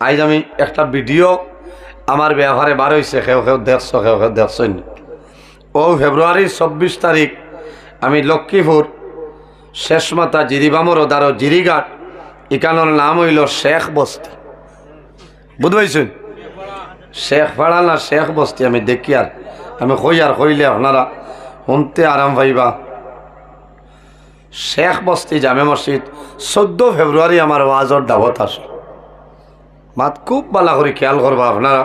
আজ আমি একটা ভিডিও আমার ব্যবহারে বার হয়েছে, কেউ দেখছেন। ও ফেব্রুয়ারির 24 তারিখ আমি লক্ষ্মীপুর শেষমাতা জিরিবামর ওদারো জিরিঘাট ইকানোর নাম হইল শেখ বস্তি, বুঝতে পারছেন? শেখ ফাড়া না শেখ বস্তি আমি দেখি, আর আমি কইলে আপনারা শুনতে আরাম পাইবা। শেখ বস্তি জামে মসজিদ 14 ফেব্রুয়ারি আমার ওয়াজর দাওয়াত আসে। মাত খুব ভালো করে খেয়াল করবা আপনারা,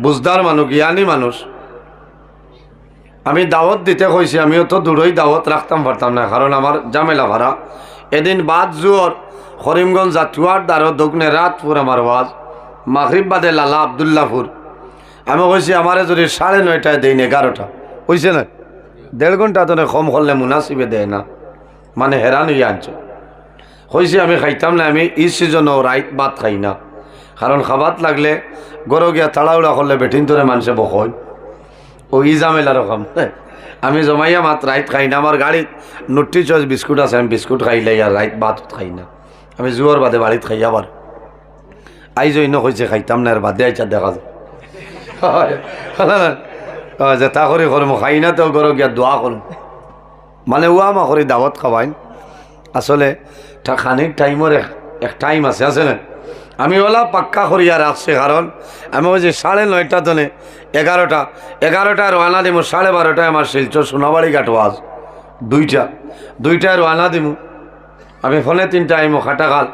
বুঝদার মানুষ, জ্ঞানী মানুষ। আমি দাওয়াত দিতে কইছি, আমিও তো দূরই দাওয়াত রাখতাম পারতাম না, কারণ আমার জামেলা ভাড়া। এদিন বাদ জুয়র করিমগঞ্জ জাতুয়ার দ্বারা দক্ষিণে রাতপুর আমার ওয়াজ, মাগরিব বাদে লালা আবদুল্লাপুর। আমি কইছি আমারে যদি 9:30টায় দেই না 11টা হইছে না, 1.5 ঘন্টা তো কম করলে মুনাসিবে দেয় না, মানে হেরান হইয়া আনছো। কইছি আমি খাইতাম না, আমি এই সিজনও রাইত ভাত খাই না, কারণ খাবাত লাগলে গরো গিয়া তাড়াউড়া করলে বেঠিন ধরে মানুষে বকয়, ও ই জামেলা রকম। আমি জমাইয়া মাত রাইত খাই না, আমার গাড়িত নুট্টি চয়েস বিস্কুট আছে, আমি বিস্কুট খাইলে আর রাইত ভাত খাই না, আমি জুয়ার বাদে বাড়িত খাই। আবার আইজ অন্য কইছে খাইতাম না, আর বাদে আইসা দেখা যায় যে তা করে করম খাই না, তো গরো গিয়া দোয়া করম, মানে ও আমা করে দাওয়াত খাওয়াইন। আসলে খানির টাইমের এক টাইম আছে না, আমি ওলা পাক্কা করিয়া রাখছি, কারণ আমি ওই যে 9:30টা তনে 11টায় রওনা দিমু, 12:30টায় আমার শিলচর সোনাবাড়ি ঘাট ওয়াজ, 2টায় রওনা দিমু। আমি ফোনে 3টা আইমু খাটাখাল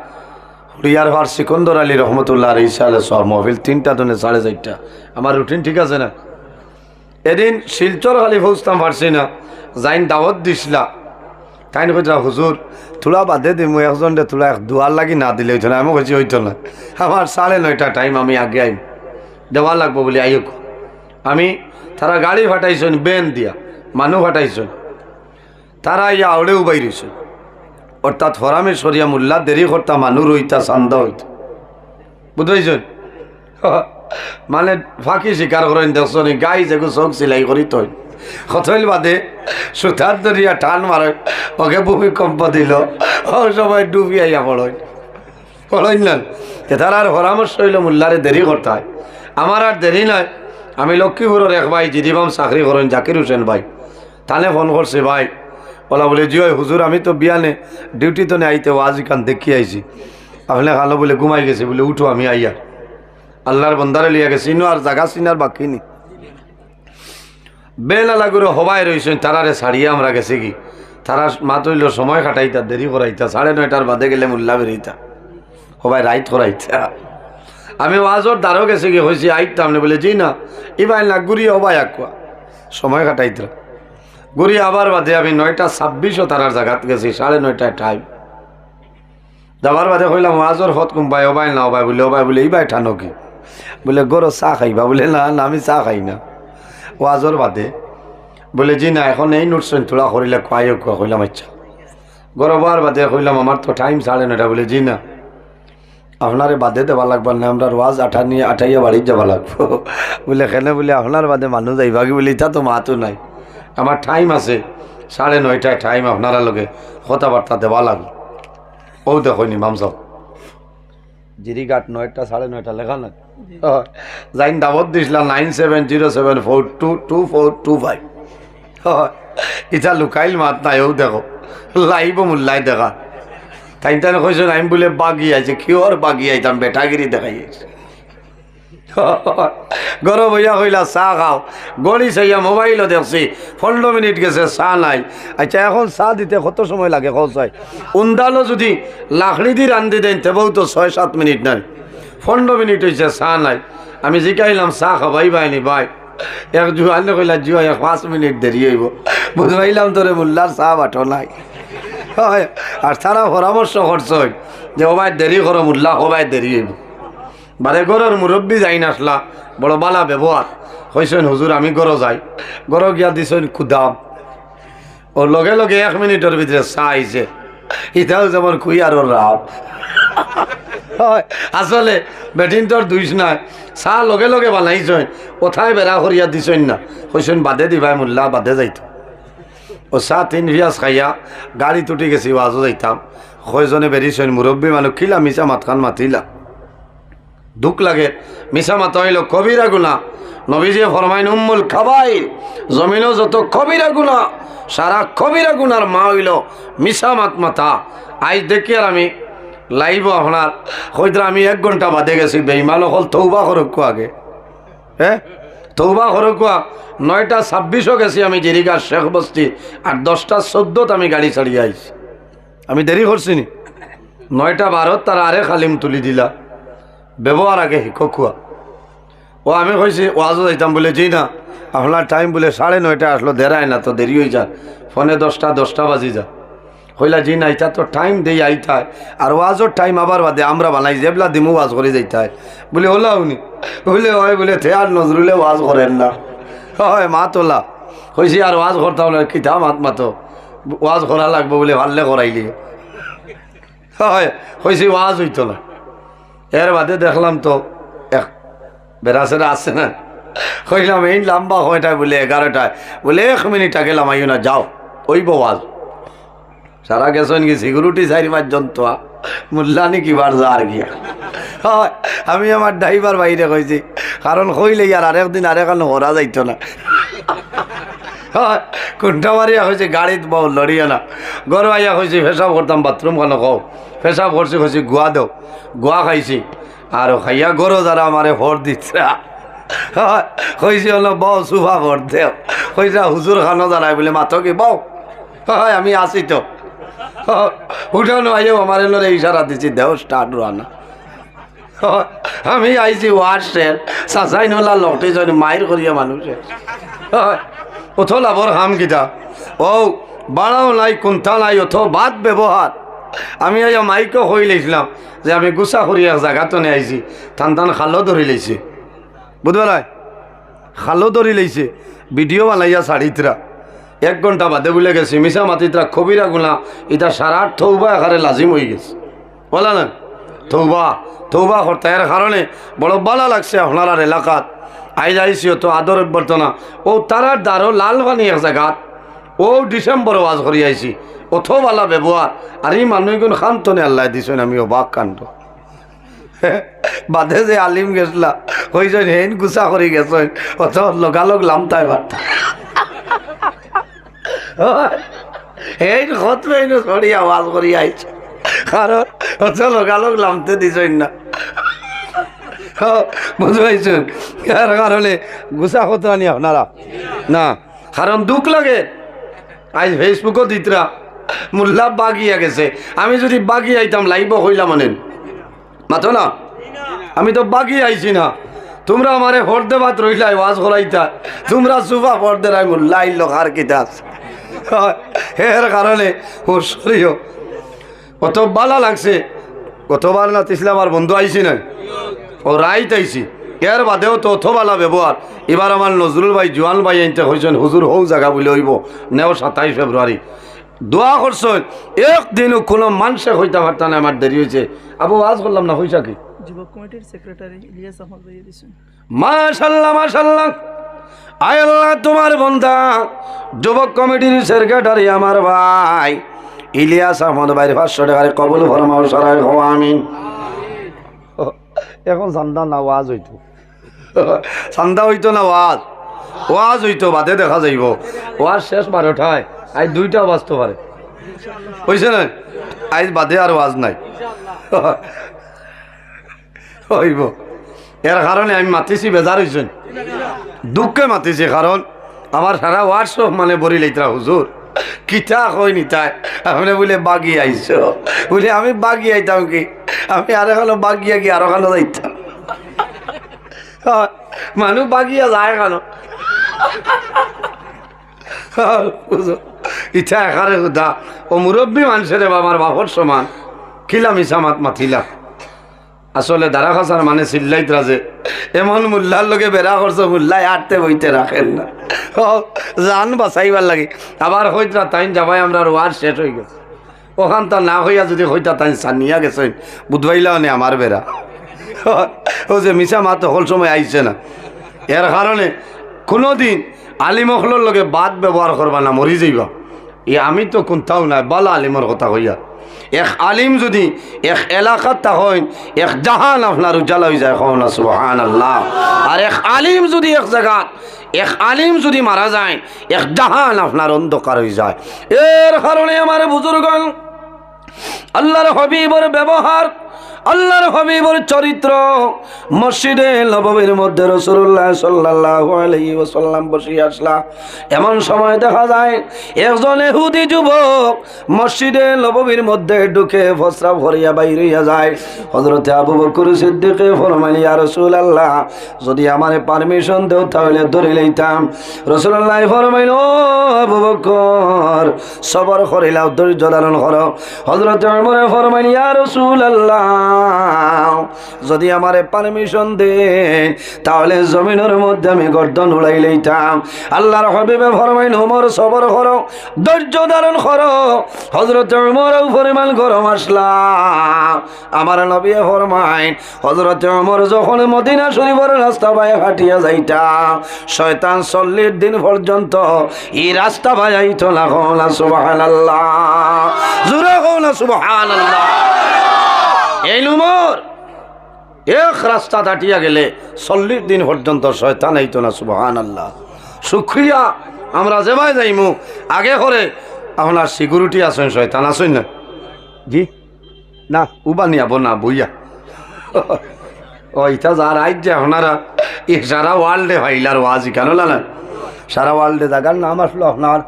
হুড়িয়ার ভার সিকন্দর আলী রহমতুল্লাহ ইসালে সর মহফিল 3টা তনে 4:30টা। আমার রুটিন ঠিক আছে না? এদিন শিলচর খালি পৌঁছতাম পারছি না, যাইন দাওয়াত দিছিলা, তাই কইতা হুজুর তোলা বাদে দিমু, একজনটা তোলা দুয়ার লাগি না দিলে হইতো না। আমি কইছি হইতো না, আমার 9:30টা টাইম, আমি আগে আইম, দেওয়া লাগবো বলে আইক। আমি তারা গাড়ি ফাটাইছেন, বেন দিয়া মানুষ ফাটাইছেন, তারা ইয়া আউড়েও বাইরেছেন, অর্থাৎ ফরামে সরিয়া মোল্লা দেরি করতা মানুষ রইতা চান্দা হইত, বুঝাইছেন? মানে ফাঁকি স্বীকার করেন দেখছনি, গাই যেগু চোখ সিলাই করি তৈ কতইল বাদে সুতার দরিয়া টান মারে, ওকে ভূমিকম্প দিল, ও সবাই ডুবি আইয়া পড়ইন না। তার আর পরামর্শ হইল মোল্লারে দেরি করতে হয়, আমার আর দেরি নয়। আমি লক্ষ্মীপুরের এক ভাই জিরিবাম চাকরি করেন, জাকির হোসেন ভাই, তানে ফোন করছে, ভাই ওলা বলে জি হুজুর আমি তো বিয়ানে ডিউটি তো আইতে ওয়াজ কান দেখি আইছি, আপনি খালো বলে ঘুমাই গেছে, বলে উঠো আমি আইয়া আল্লাহর বন্দারে লিয়া গেছি, আর জাগা চিনার বাকি নি। বেনালা করে হবাই রয়েছেন, তারারে ছাড়িয়ে আমরা গেছি কি, তারা মাত হইল সময় কাটাইতা, দেরি করাইতা, 9:30টার বাদে গেলে মোল্লা বেরিয়েতা, হবাই রাইত করাইতা। আমি ওয়াজর দ্বারও গেছি কি হয়েছি আইতাম না, বলে জি না ইবাই না ঘুরিয়ে হবাই আকুয়া সময় কাটাইতা। ঘুরিয়ে আবার বাদে আমি 9:26 তারার জায়গাত গেছি, 9:30টায় টাইম যাবার বাদে কইলাম ওয়াজর হত কুম্বাই হবাই না হবাই, বলে ইবাই ঠানো কি, বলে গরো চা খাইবা, বলে না না আমি চা খাই না। ওয়াজর বাদে বলে জি না এখন এই নোটছেন তোলা করিলে খুয়াইও খুয়া, কইলাম আচ্ছা। গরবার বাদে কইলাম আমার তো টাইম 9:30, বলে জি না আপনারে বাদে দেওয়া লাগবার না, আমরা ওয়াজ আঠাইয়া বাড়ির যাওয়া লাগবো। বলে কেন, বলে আপনার বাদে মানুষ যাইবা কি, বলে ইটা তো মাতো নাই, আমার টাইম আছে 9:30টায় টাইম, আপনারা লগে কথাবার্তা দেওয়া লাগবে। ও দেখনি মাম সাহেব জিরিঘাট 9টা 9:30 লেখা না, যাইন দাবত দিছিলাম 9707422425। ইটা লুকাইল মাত নাই, ও দেখো লাইব মোল্লাই দেখা, তাই কইছেন আমি বলে বাগি আছে, কিওর বাগি আইতাম বেটাগিরি দেখাইছে। গরম হইয়া কইলা চা খাও, গড়ি চাইয়া মোবাইলও দেখছি 15 মিনিট গেছে চা নাই। আচ্ছা এখন চা দিতে কত সময় লাগে কৌশাই, উন্দালো যদি লাকড়ি দিয়ে রান্ধি দেন তেবেও তো 6-7 মিনিট নাই, 15 মিনিট হয়েছে চা নাই। আমি জিকাইলাম চা খাবাই বাইনি, ভাই এক জুয়ানে কইলা জুয়া 5 মিনিট দেরি হইব, বুঝবাইলাম তোরে মোল্লার চা বাটো নাই। আর তারা পরামর্শ করছে যে ওবাই দেরি করো মোল্লা, ওবাই দেরি হইব। বারে গরর মুরব্বী যাই আসলা, বড় বালা ব্যবহার হয়েছেন, হুজুর আমি গরো যাই, গরো গিয়া দিছেন খুদাম, ওর লগে লগে 1 মিনিটের ভিতরে চা আইছে, ইটাও যেমন খুই আর ওর রাব। আসলে বেটিন তোর দুইস নাই, চা লগে লগে বানাইছেন, কোথায় বেড়া করিয়া দিছেন না, হয়েছেন বাদে দিবাই মোল্লা বাদে যাইত। ও চা 3 পিয়াজ খাইয়া গাড়ি তুটি গেছি, ওয়াজও যাইতাম, কয়জনে বেরিয়েছেন মুরব্বী মানুষ, খিলা মিশা মাতখান মাতিলা, দুঃখ লাগে। মিছা মাতা হইল কবিরা গুনাহ। নবীজি ফরমাইন উম্মুল খাবাইর, জমিনও যত কবিরা গুনাহ, সারা কবিরা গুনার মা হইল মিছা মাতা। আজ দেখি আর আমি লাইভ আপনার হয়তো আমি 1 ঘন্টা বাদে গেছি, বেঈমান হল তৌবা করুক আগে। হ্যাঁ তৌবা করুক। 9টা 26 গেছি আমি জিরিগার শেখ বস্তি, আর 10টা 14 আমি গাড়ি ছাড়িয়ে আইছি। আমি দেরি করছি নি? 9টা 12 তারা আরে খালিম তুলি দিলা ব্যবহার আগে শিক্ষা। ও আমি কইছি ওয়াজও যাইতাম বলে, জি না আপনার টাইম বলে 9:30 আসলো, দেরায় না তো দেরি হয়ে যায়, ফোনে 10টা বাজি যা। হইলা জি না এটা তো টাইম দেই আইতায়, আর ওয়াজর টাইম আবার বাদে আমরা বানাই যেবলা দিমু ওয়াজ করে যাইতায়। বলে ওলা উনি বলে হয় বলে থে আর নজরুলে ওয়াজ করেন না, হয় মা তোলা কইছি আর ওয়াজ করতাম না কিতা মাত মাতো ওয়াজ করা লাগবো বলে ভাললে করাইলি। হয় কইছি ওয়াজ হইতো না। এর বাদে দেখলাম তো এক বেড়াছেরা আছে না, কইলাম এই লম্বা কয়টায় বলে 11টায়, বলে 1 মিনিট আগে লামাইও না, যাও ওইব ওয়াজ। সারা গেছেন কি সিকিউরিটি 4-5 জন তো মূল্যানি কিবার যা আর গিয়া। হয় আমি আমার ড্রাইভার বাইরে কইছি, কারণ কইলে আর আরেকদিন আরেকানো হরা যাইতো না। হয় কুণ্ঠা মারিয়া হয়েছে গাড়িত বউ লড়িয়ে না, গরু আইয়া কইছি পেশাব করতাম বাথরুম কেন কও, পেশাব করছি কইছি গুয়া দেও, গুয়া খাইছি আর খাইয়া গরু যারা আমারে ভোট দিচ্ছে কইছি হলো বউ সুফা ভোট দেও, কইছা হুজুর খানো জানাই বলে মাথো কি বউ, হয় আমি আসি তো উঠানো আইও আমার এলোরে ইশারা দিচ্ছি দেও স্টার্ট রানা। আমি আইছি ওয়ার্সের চাচাই নলা লটে যাই মায়ের করিয়া মানুষে অথ লাভর হাম কিতা ও বাড়াও নাই কুন্থা নাই অথ বাদ ব্যবহার। আমি আইয়া মাইকও হই লেছিলাম যে আমি গুছা করি এক জায়গাতো নিয়ে আইছি, টান খালো ধরি লেছে, বুধবার খালো ধরি লেছে, ভিডিও বানাইয়া শাড়িতরা 1 ঘন্টা বাদে বলে গেছি মিশা মাতিতরা কবিরা গুনা এটা সারা থৌবা এখানে লাজিম হয়ে গেছে। বলা না থৌবা করতে এর কারণে বড় বালা লাগছে আপনার এলাকাত আইজ আইসিও তো আদর অভ্যর্থনা ও তারার দ্বারও লালবানি এক জায়গাত ও ডিসেম্বর ওয়াজ করি আইছি, অথ বালা ব্যবহার। আর এই মানুষগুন খান্তনে আল্লাহ দিছেন, আমি অবাক কাণ্ড। বাদে যে আলিম গেছলা হইছেন হেন গুছা করি গেছেন, অথ লগালগ লামতাই বার্তা এই খতরে সরি আওয়াজ করি আইছে, কারণ অথ লগালগ লামতে দিছেন না, বুঝতে পারছেন? এর কারণে গুছা খতরা নি আপনারা না, কারণ দুঃখ লাগে। আজ ফেসবুকও দিতরা মোল্লা বাগিয়া গেছে, আমি যদি বাগি আইতাম লাইব হইলাম মানেন মাথো না, আমি তো বাগি আইছি না, তোমরা আমারে ভোট দেবাত রইলাই ওয়াজ করাইতা, তোমরা সুফা ভোট দেরাই মোল্লা আইল কার কিতা এর কারণে ও সরিও কত বালা লাগছে। কতবার না তিসলে আমার বন্ধু আইছি না, ও রাইত আইছি, এর বাদেও তো অথবালা ব্যবহার। এবার আমার নজরুল ভাই জোয়ান ভাই আনতে হয়েছেন হুজুর হৌ জায়গা বলে হইব নেও 27 ফেব্রুয়ারি দোয়া করছেন, একদিনও কোনো মানুষে হইতে পারত না, আমার দেরি হয়েছে। আবু আজ করলাম না হইসা কি যুবক কমিটির সেক্রেটারি ইলিয়াস আহমদ ভাই দিয়েছেন। মাশাআল্লাহ মাশাআল্লাহ, আয় আল্লাহ তোমার বন্ধা যুবক কমিটির সেক্রেটারি আমার ভাই ইলিয়াস আহমদ ভাইয়ের 500 টাকার কবুল ফরমাও সরাই হও আমিন। এখন চান্দা না ওয়াজ হইতো, চান্দা হইতো না ওয়াজ হইতো, বাদে দেখা যাইব। ওয়াজ শেষ 12টায়, আজ 2টা বাজতে পারে, হয়েছে না? আজ বাদে আর ওয়াজ নাই হইব। এর কারণে আমি মাতিছি, বেজার হয়েছেন, দুঃখে মাতিছি, কারণ আমার সারা ওয়াজ সব মানে বরি লইতরা হুজুর কিতা কইনি তাই আপনি বলে বাগি আইস বলে আমি বাগি আইতাম কি, আমি আর এখানো বাগিয়া কি আর ওখানে যাইতাম, মানুষ বাগিয়া যায় কেন ইচ্ছা এখানে সুধা ও মুরব্বী মানুষের আমার বাপর সমান খিলা মিশা মাত মাতিলা। আসলে দাঁড়া খাসার মানে চিল্লাইতরা যে এমন মোল্লার লোকে বেড়া করছো, মোল্লাই আটতে বইতে রাখেন না, জান বাঁচাইবার লাগে। আবার হইতরা তাই যাবাই আমরা ওয়ার শেষ হয়ে গেছে, ওখান তা না হইয়া যদি হইতা তাই সানিয়া গেছেন বুধবাইলাও নে আমার বেড়া ও যে মিশা মাত হল সময় আইছে না। এর কারণে কোনোদিন আলিমখলোর লগে বাদ ব্যবহার করবা না, মরি যাইবা। আমি তো কোনটাও নাই বালা আলিমর কথা হইয়া এক আলিম যদি এক এলাকাত হয় এক জাহান আপনার উজ্জ্বলা হয়ে যায় না সুবহানাল্লাহ। আর এক আলিম যদি এক জায়গা এক আলিম যদি মারা যায় এক জাহান আপনার অন্ধকার হয়ে যায়। এর কারণে আমার বুজুর্গণ আল্লাহর হাবিবের ব্যবহার, আল্লাহর হাবিবের চরিত্র, মসজিদে নববীর মধ্যে রাসূলুল্লাহ সাল্লাল্লাহু আলাইহি ওয়াসাল্লাম বসে আসলা। এমন সময় দেখা যায় একজন ইহুদি যুবক মসজিদে নববীর মধ্যে ঢুকে প্রস্রাব করিয়া বাইরে হইয়া যায়। হযরতে আবু বকর সিদ্দিক ফরমাইলেন, ইয়া রাসূলুল্লাহ, যদি আমারে পারমিশন দেও তাহলে ধরে লইতাম। রাসূলুল্লাহ ফরমাইলেন, ও আবু বকর, সবর করিলাও, ধৈর্য ধারণ করো। হযরতে ওমর ফরমাইলেন, ইয়া রাসূলুল্লাহ, যদি আমারে পারমিশন দেন তাহলে জমিনের মধ্যে আমি গর্দন উড়াই লইতাম। আল্লাহর হাবিবে ফরমাইন, ওমর সবর করো, ধৈর্য ধারণ করো। হযরত ওমরও পরিমাণ গরম আসলা। আমার নবী ফরমাইন, হযরত ওমর যখন মদিনা শরীফের রাস্তা বায়ে হাঁটিয়া যাইতা, শয়তান 40 দিন পর্যন্ত এই রাস্তা বায়াইতো না। সুবহানাল্লাহ, জোরে কও না সুবহানাল্লাহ। এই উমর এক রাস্তা দাটিয়া গেলে 40 দিন পর্যন্ত শয়তান আইতো না। সুবহানাল্লাহ। শুকরিয়া আমরা যেবাই যাইমু আগে করে আপনার সিকিউরিটি আছেন, শয়তান আছেন না? জি না, উবানি আবো না বইয়া ও ইটা যার আইজ যে আপনারা সারা ওয়ার্ল্ডে ভাইলার ওয়াজি কেন না, সারা ওয়ার্ল্ডে জায়গার নাম আসলো আপনার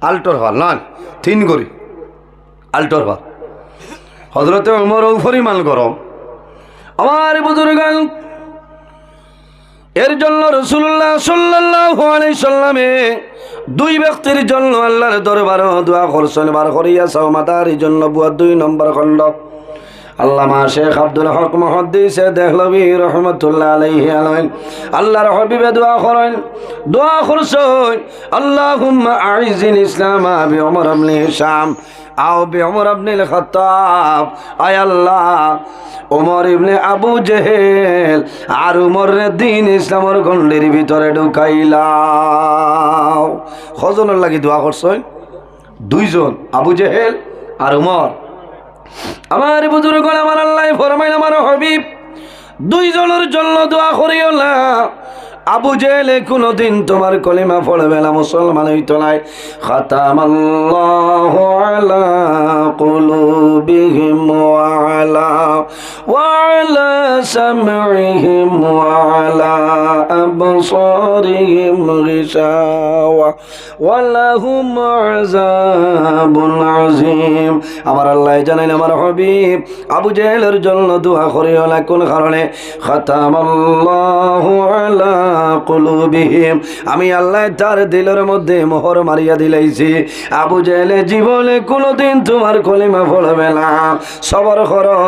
আল্টোর হল নয়, 3 গড়ি আল্টোর হল। হযরতে ওমরও পরিমাণ গরম। আমার বুজুর্গান, এর জন্য রাসূলুল্লাহ সাল্লাল্লাহু আলাইহি সাল্লামে 2 ব্যক্তির জন্য আল্লাহর দরবারে দোয়া করছেন। বার করিয়া চাও মাতার জন্য বুয়া 2 নম্বর খণ্ড। আল্লামা শেখ আব্দুল হক মুহাদ্দিস দেহলভী রহমাতুল্লাহ আলাইহি আলাইন আল্লাহর হাবিবে দোয়া করেন, দোয়া করছেন, আল্লাহুম্মা আইজিল ইসলামা বি উমর ইবনে হিশাম আও বি উমর ইবনে খাত্তাব। আয় আল্লাহ, উমর ইবনে আবু জেহেল আর উমর দ্বীন ইসলামের গণ্ডির ভিতরে ঢুকাইলাও। কজনের লাগি দোয়া করছেন? 2 জন, আবু জেহেল আর উমর। আমার বুজুর্গ, আমার আল্লাহ ফরমাইল, আমার হাবিব 2 জনের জন্য দোয়া করিও না। আবু জেহেলে কোনদিন তোমার কলিমা পড়বে না, মুসলমান হইতো নাই। খাতামাল্লাহু আলা কুলুবিহিম ওয়া আলা সামইহিম ওয়া আলা আবসারিহিম গিশাওয়া ওয়া লাহুম আযাবুন আযীম। আমার আল্লাহ জানেন আমার হাবিব আবু জেহেলের জন্য দোয়া করিও না। কোন কারণে? খাতামাল্লাহু আলা কুলুবিহিম, আমি আল্লাহ তার দিলের মধ্যে মোহর মারিয়া দিলাইছি। আবু জেহেলে জীবনে কোনদিন তোমার কলিমা পড়বে না। সবর করো,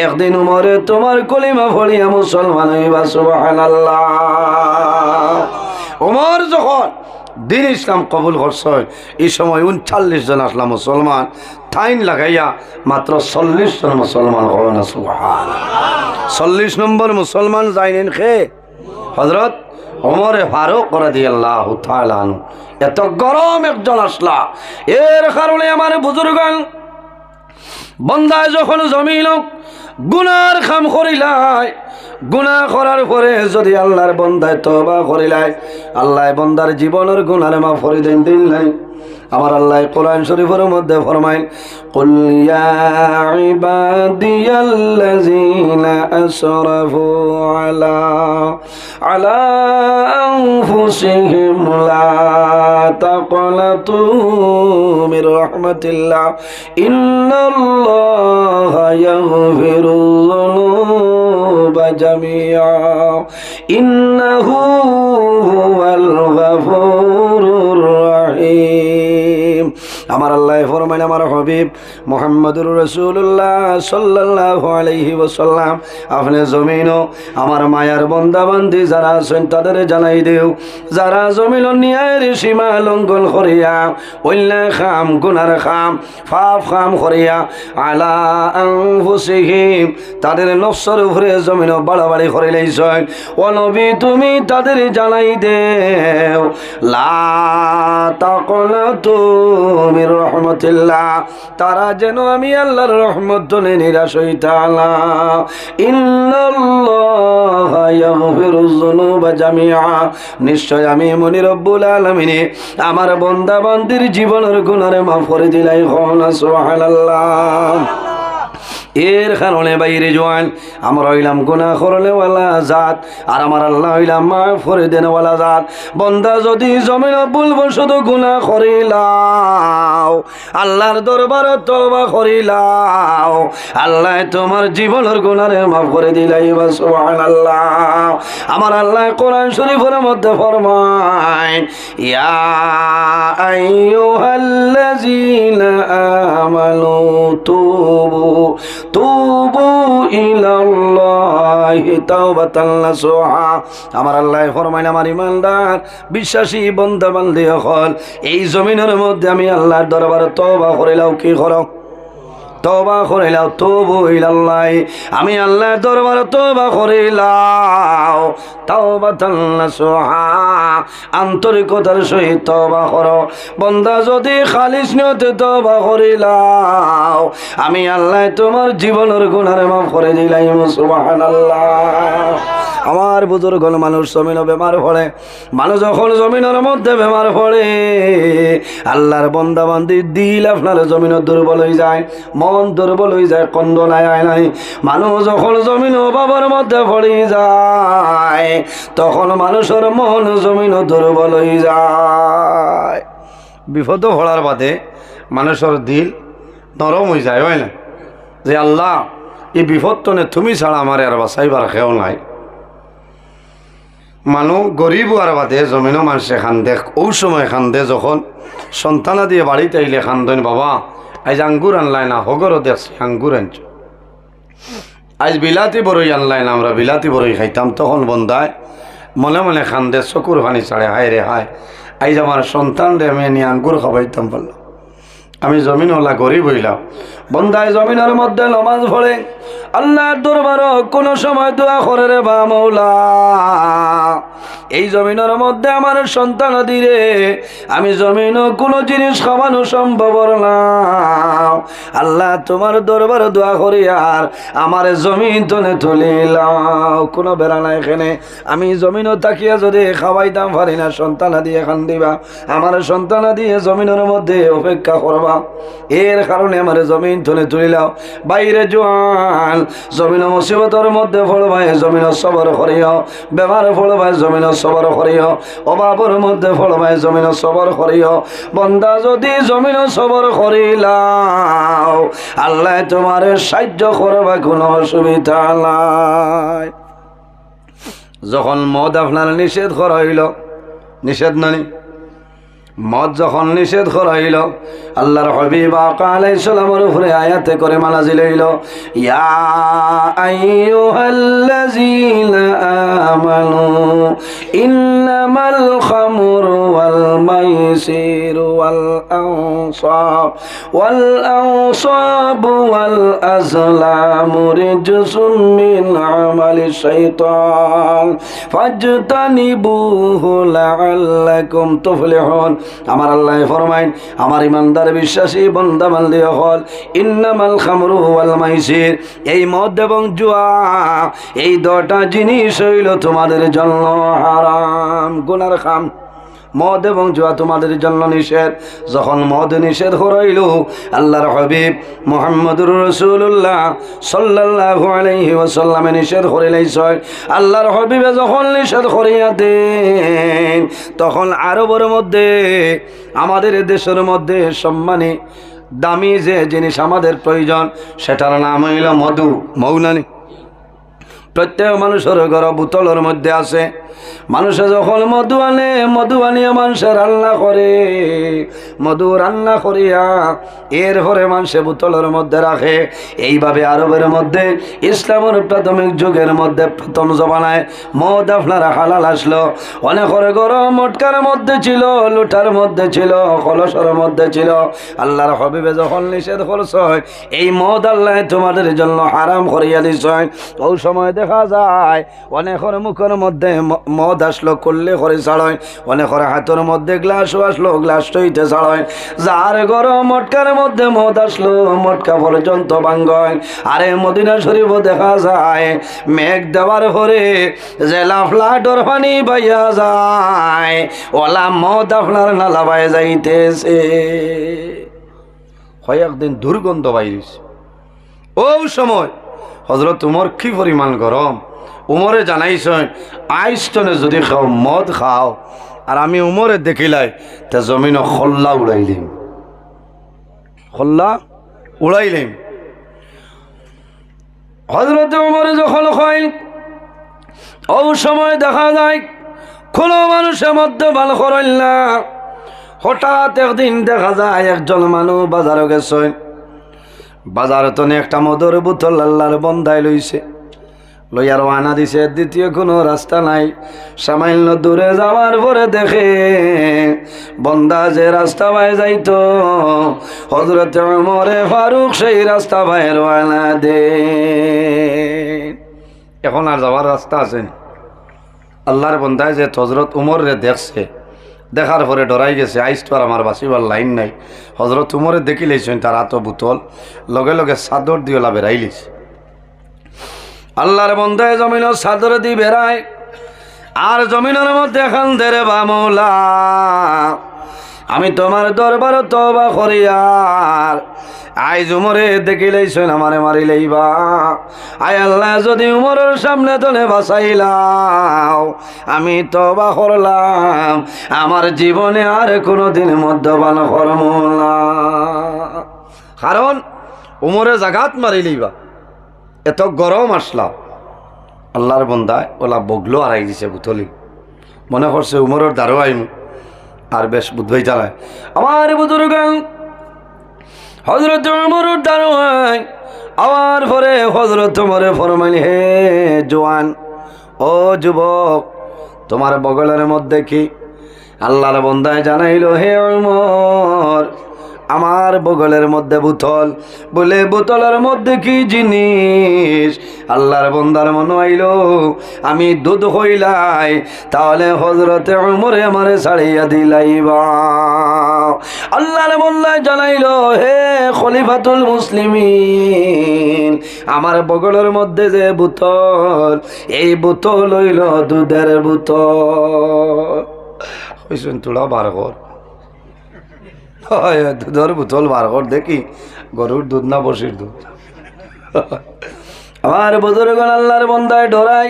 একদিন উমরে তোমার কলিমা পড়িয়া মুসলমান হইবা। সুবহানাল্লাহ। উমর যখন দিন ইসলাম কবুল করছে, এই সময় 39 জন আসলাম মুসলমান। টাইম লাগাইয়া মাত্র 40 জন মুসলমান হবে না। সুবহানাল্লাহ। 40 নম্বর মুসলমান যাইলেন খে হযরত ওমর ফারুক রাদিয়াল্লাহু তাআলা আনহু। এত গরম একজন আসলা। এর কারণে আমার বুজুর্গান, বন্দায় যখন জমিন গুনার কাম করিলাই, গুনাহ করার পরে যদি আল্লাহর বন্দায় তওবা করিলাই, আল্লাহ বন্দার জীবনের গুনার মাফ করে দেন দিন নাই। আমার আল্লাহ কোরআন শরীফের মধ্যে ফরমায়, কুল ইয়া ইবাদিয়াল্লাযীনা আসরাফু আলা আনফুসিহিম লা তাকনাতু মির রাহমাতিল্লাহ ইন্নাল্লাহা ইয়াগফিরুয যুনুবা জামিআ ইন্নাহু হুয়াল গাফুরুর রাহিম। আমার আল্লাহ ফরমাইন, আমার হাবিব মুহাম্মদুর রাসূলুল্লাহ সাল্লাল্লাহু আলাইহি ওয়াসাল্লাম, আপনি জমিনও আমার মায়ার বান্দা বান্দি যারা আছেন তাদের জানাই দেও, যারা জমিন ন্যায়ের সীমা লঙ্ঘন করিয়া অন্যায় খাম, গুনার খাম, পাপ খাম করিয়া আলা আনফুসিহিম, তাদের নফসের উপরে জমিন বাড়াবাড়ি করে লাইছেন। ও নবী, তুমি তাদের জানাই দেও, লা তাকনাতু মির রাহমাতিল্লাহ, তারা যেন আমি আল্লাহর রহমত জন্য নিরাশ হইতা না। ইন্নাল্লাহা ইয়াগফিরুয যুনুবা জামিআ, নিশ্চয় আমি মনি রব্বুল আলামিন আমার বান্দা বান্দির জীবনের গুনাহ মাফ করে দিলাই। সুবহানাল্লাহ। এর কারণে বাইরে জোয়ান আমরা হইলাম গুনাহ করলেওয়ালা জাত, আর আমার আল্লাহ হইলাম মাফ করে দেনওয়ালা জাত। বন্দা যদি জমিন ভুলবশত গুনাহ করিলাও, আল্লাহর দরবারে তওবা করিলাও, আল্লাহ তোমার জীবনের গুনাহে মাফ করে দিলাই। সুবহানাল্লাহ। আমার আল্লাহ কোরআন শরীফের মধ্যে ফরমায়, ইয়া আইয়ুহাল্লাযীনা আমানু তুবু ইলাল্লাহি তাওবাতান নাসুহা। আমার আল্লাহ ফরমায়, আমার ইমানদার বিশ্বাসী বান্দা বান্দি হল, এই জমিনের মধ্যে আমি আল্লাহর দরবারে তওবা করিলাও। কি করো? তওবা করিলাও। তুবু ইলাল্লাহি, আমি আল্লাহর দরবারে তওবা করিলাও। তাওবাতান নাসুহা, আন্তরিকতার সহিত তওবা করো। বান্দা যদি খালিস নিয়তে তওবা করিলাও, আমি আল্লাহ তোমার জীবনের গুনাহ মাফ করে দিলাম। সুবহানাল্লাহ। আমার বুজুর্গ মানুষ জমিন বেমার পড়ে, মানুষ যখন জমিনের মধ্যে বেমার পড়ে, আল্লাহর বান্দা বান্দি দিল আপনার জমিন দুর্বল হয়ে যায়, মন দুর্বল হয়ে যায়, কন্দ নাই আয় নাই। মানুষ যখন জমিন অভাবের মধ্যে পড়ে যায়, তখন মানুষের মন জমিন দুর্বল হয়ে যায়। বিপদ হওয়ার বাদে মানুষের দিল নরম হয়ে যায়, হয় না? যে আল্লাহ, এই বিপদ তো নে তুমি ছাড়া আমার আর বাঁচাইবার কেউ নাই। মানুষ গরিব হওয়ার বাদে জমিনও মানুষে খান্দে, ওই সময় খান্দে যখন সন্তানা দিয়ে বাড়িতে আইলে খান্দন, বাবা আজ আঙ্গুর আনলাই না, হগরও দেখছি আঙ্গুর আনছ, আজ বিলাতি বড়ই আনলাই না, আমরা বিলাতি বড়ই খাইতাম। তখন বন্ধায় মনে মনে খান্দে, চকুর পানি ছাড়ে, হায় রে হায়, আজ আমার সন্তান রে আমি নিয়ে আঙ্গুর খাবাইতাম পারলাম। আমি জমিনওয়ালা গরিব হইলাম। বন্ধায় জমিনের মধ্যে নমাজ পড়ে, আল্লাহর দরবারে কোন সময় দোয়া করে, রে বা মৌলা, এই জমিনের মধ্যে আমার সন্তান দিরে আমি জমিন কোনো জিনিস খাওয়ানো সম্ভব না। আল্লাহ তোমার দরবারে দোয়া করি, আর আমার জমিন তনে তুলিলাম। কোনো বেড়া নাই এখানে, আমি জমিনও তাকিয়া যদি খাওয়াইতাম পারি না, সন্তান দিয়ে খান দিবা, আমার সন্তান দিয়ে জমিনের মধ্যে অপেক্ষা করবা। এর কারণে আমার জমিন তনে তুলিলাম। বাইরে জোয়ান জমিন মুসিবতের মধ্যে পড়বাই, জমিন সবর করিও, বেমার পড়বাই, জমিন সবর করিও, অভাবের মধ্যে পড়বাই, জমিন সবর করিও। বন্দা যদি জমিন সবর করিলাও, আল্লাহ তোমার সাহায্য করবা, কোনো অসুবিধা নাই। যখন মদ আপনার নিষেধ করা হইল, নিষেধ নানি মদ যখন নিষেধ করা হইল, আল্লাহর হাবিব আকা আলাইহিস সালামের উপরে আয়াতে করে নাযিল হইল, ইয়া আইয়ুহাল্লাযীনা আমানু ইন্নামাল খামরু ওয়াল মাইসিরু ওয়াল আনসাবু ওয়াল আজলামু রিজসুম মিন আমালিশ শাইতান ফাজতানিবুহু লাআল্লাকুম তুফলিহুন। আমার আল্লাহ ফরমাইন, আমার ইমানদার বিশ্বাসী বান্দা বান্দি হল, ইন্নামাল খামরু ওয়াল মাইসির, এই মদ এবং জুয়া, এই দুটো জিনিস হইল তোমাদের জন্য হারাম, গুনার খাম। মদ এবং জুয়া তোমাদের জন্য নিষেধ। যখন মদ নিষেধ হইল, আল্লাহর হাবিব মুহাম্মদুর রাসূলুল্লাহ সাল্লাল্লাহু আলাইহি ওয়াসাল্লামে নিষেধ করিলেন। আল্লাহর হাবিবে যখন নিষেধ করিয়া দেন, তখন আরবের মধ্যে, আমাদের দেশের মধ্যে সম্মানী দামি যে জিনিস আমাদের প্রয়োজন, সেটার নাম হইল মধু। মৌনানি প্রত্যেক মানুষের ঘর বোতলের মধ্যে আছে। মানুষে যখন মধু আনিয়ে মানুষে রান্না করে, মধু রান্না করিয়া এরপরে মানুষে বোতলের মধ্যে রাখে। এইভাবে আরবের মধ্যে ইসলামের প্রাথমিক যুগের মধ্যে প্রথম জমানায় মদ আপনারা হালাল আসলো। অনেকের ঘর মটকার মধ্যে ছিল, লুটার মধ্যে ছিল, কলসের মধ্যে ছিল। আল্লাহর হাবিবে যখন নিষেধ করছে, এই মদ আল্লাহ তোমাদের জন্য হারাম করিয়া দিছে, ওই সময় দেখা যায় অনেকের মুখের মধ্যে মদ আসলো করলে করে ছাড়য়, অনেকের হাতের মধ্যে গ্লাসও আসলো গ্লাস টইতে ছাড়য়, যার গরম মটকার মধ্যে মদ আসলো মটকা পর্যন্ত ভাঙ্গয়। আরে মদিনা শরীফও দেখা যায় মেঘ দেওয়ার পরে যে লাফলাটোর পানি বাইয়া যায় ওলা মদ আপনার নালা বাই যাইতেছে। কয়েকদিন দুর্গন্ধ বাইরেছে। ও সময় হজরত উমর কি পরিমাণ গরম, উমরে জানাইছ আইসটনে যদি খাও মদ খাও আর আমি উমরে দেখিলাই তে জমিন খল্লা উড়াইলিম, খল্লা উড়াইলিম। হজরত উমরে যখন খাইল ও সময় দেখা যায় কোনো মানুষের মধ্যে ভালো করেন না। হঠাৎ একদিন দেখা যায় একজন মানুষ বাজারে গেছে, বাজারে তো একটা মদর বোতল আল্লাহর বন্ধাই লইছে, লইয়ার আনা দিছে, দ্বিতীয় কোনো রাস্তা নাই। সামান্য দূরে যাওয়ার পরে দেখে বন্দা যে রাস্তা বাই যাইতো হযরত ওমরে ফারুক সেই রাস্তা বাই রওনা দে। এখন আর যাওয়ার রাস্তা আছে? আল্লাহর বন্দায় যে হযরত উমর রে দেখছে, দেখার পরে ডরাই গেছে, আইস তো আর আমার বাঁচিবার লাইন নাই। হযরত উমরে দেখি লাইছেন তার হাতে বোতল, লগে লগে চাদর দিয়ে ওলা বেড়াই লিছে। আল্লাহর বন্দায় জমিন চাদর দি বেড়ায় আর জমিনের মধ্যে খান্দে রে বা মৌলা, আমি তোমার দরবার তওবা করি আর আইজ উমরে দেখি লাইছেন আমারে মারি লাইবা। আয় আল্লাহ যদি উমরের সামনে তলে বাঁচাইলাও আমি তওবা করলাম, আমার জীবনে আর কোনোদিন মদ্যপান করব না। কারণ উমরে জাগাত মারি লাইবা, এত গরম আসলা। আল্লাহর বন্দায় ওলা বগলো আড়াই দিছে বুতলি, মনে করছে উমরের দ্বারও আইম আর বেশ বুধবাই চালায়। আমার বুজুর্গ হযরত উমরের দ্বারও আই আমার পরে হযরত উমরে ফরমাইল, হে জওয়ান ও যুবক, তোমার বগলের মধ্যে কি? আল্লাহর বন্দায় জানাইল, হে উমর আমার বগলের মধ্যে বোতল। বলে বোতলের মধ্যে কি জিনিস? আল্লাহর বন্দার মনে আইল আমি দুধ হইলাই, তাহলে হযরতে উমরে আমারে ছাড়িয়া দিলাইবা। আল্লাহর বন্দায় জানাইল, হে খলিফাতুল মুসলিমিন, আমার বগলের মধ্যে যে বোতল, এই বোতল হইল দুধের বোতল। হইছেন তোরা বার কর, দুধের বোতল বার কর দেখি গরুর দুধ না বসির দুধ। আমার বুজুর্গ আল্লাহর বন্দায় ডরাই,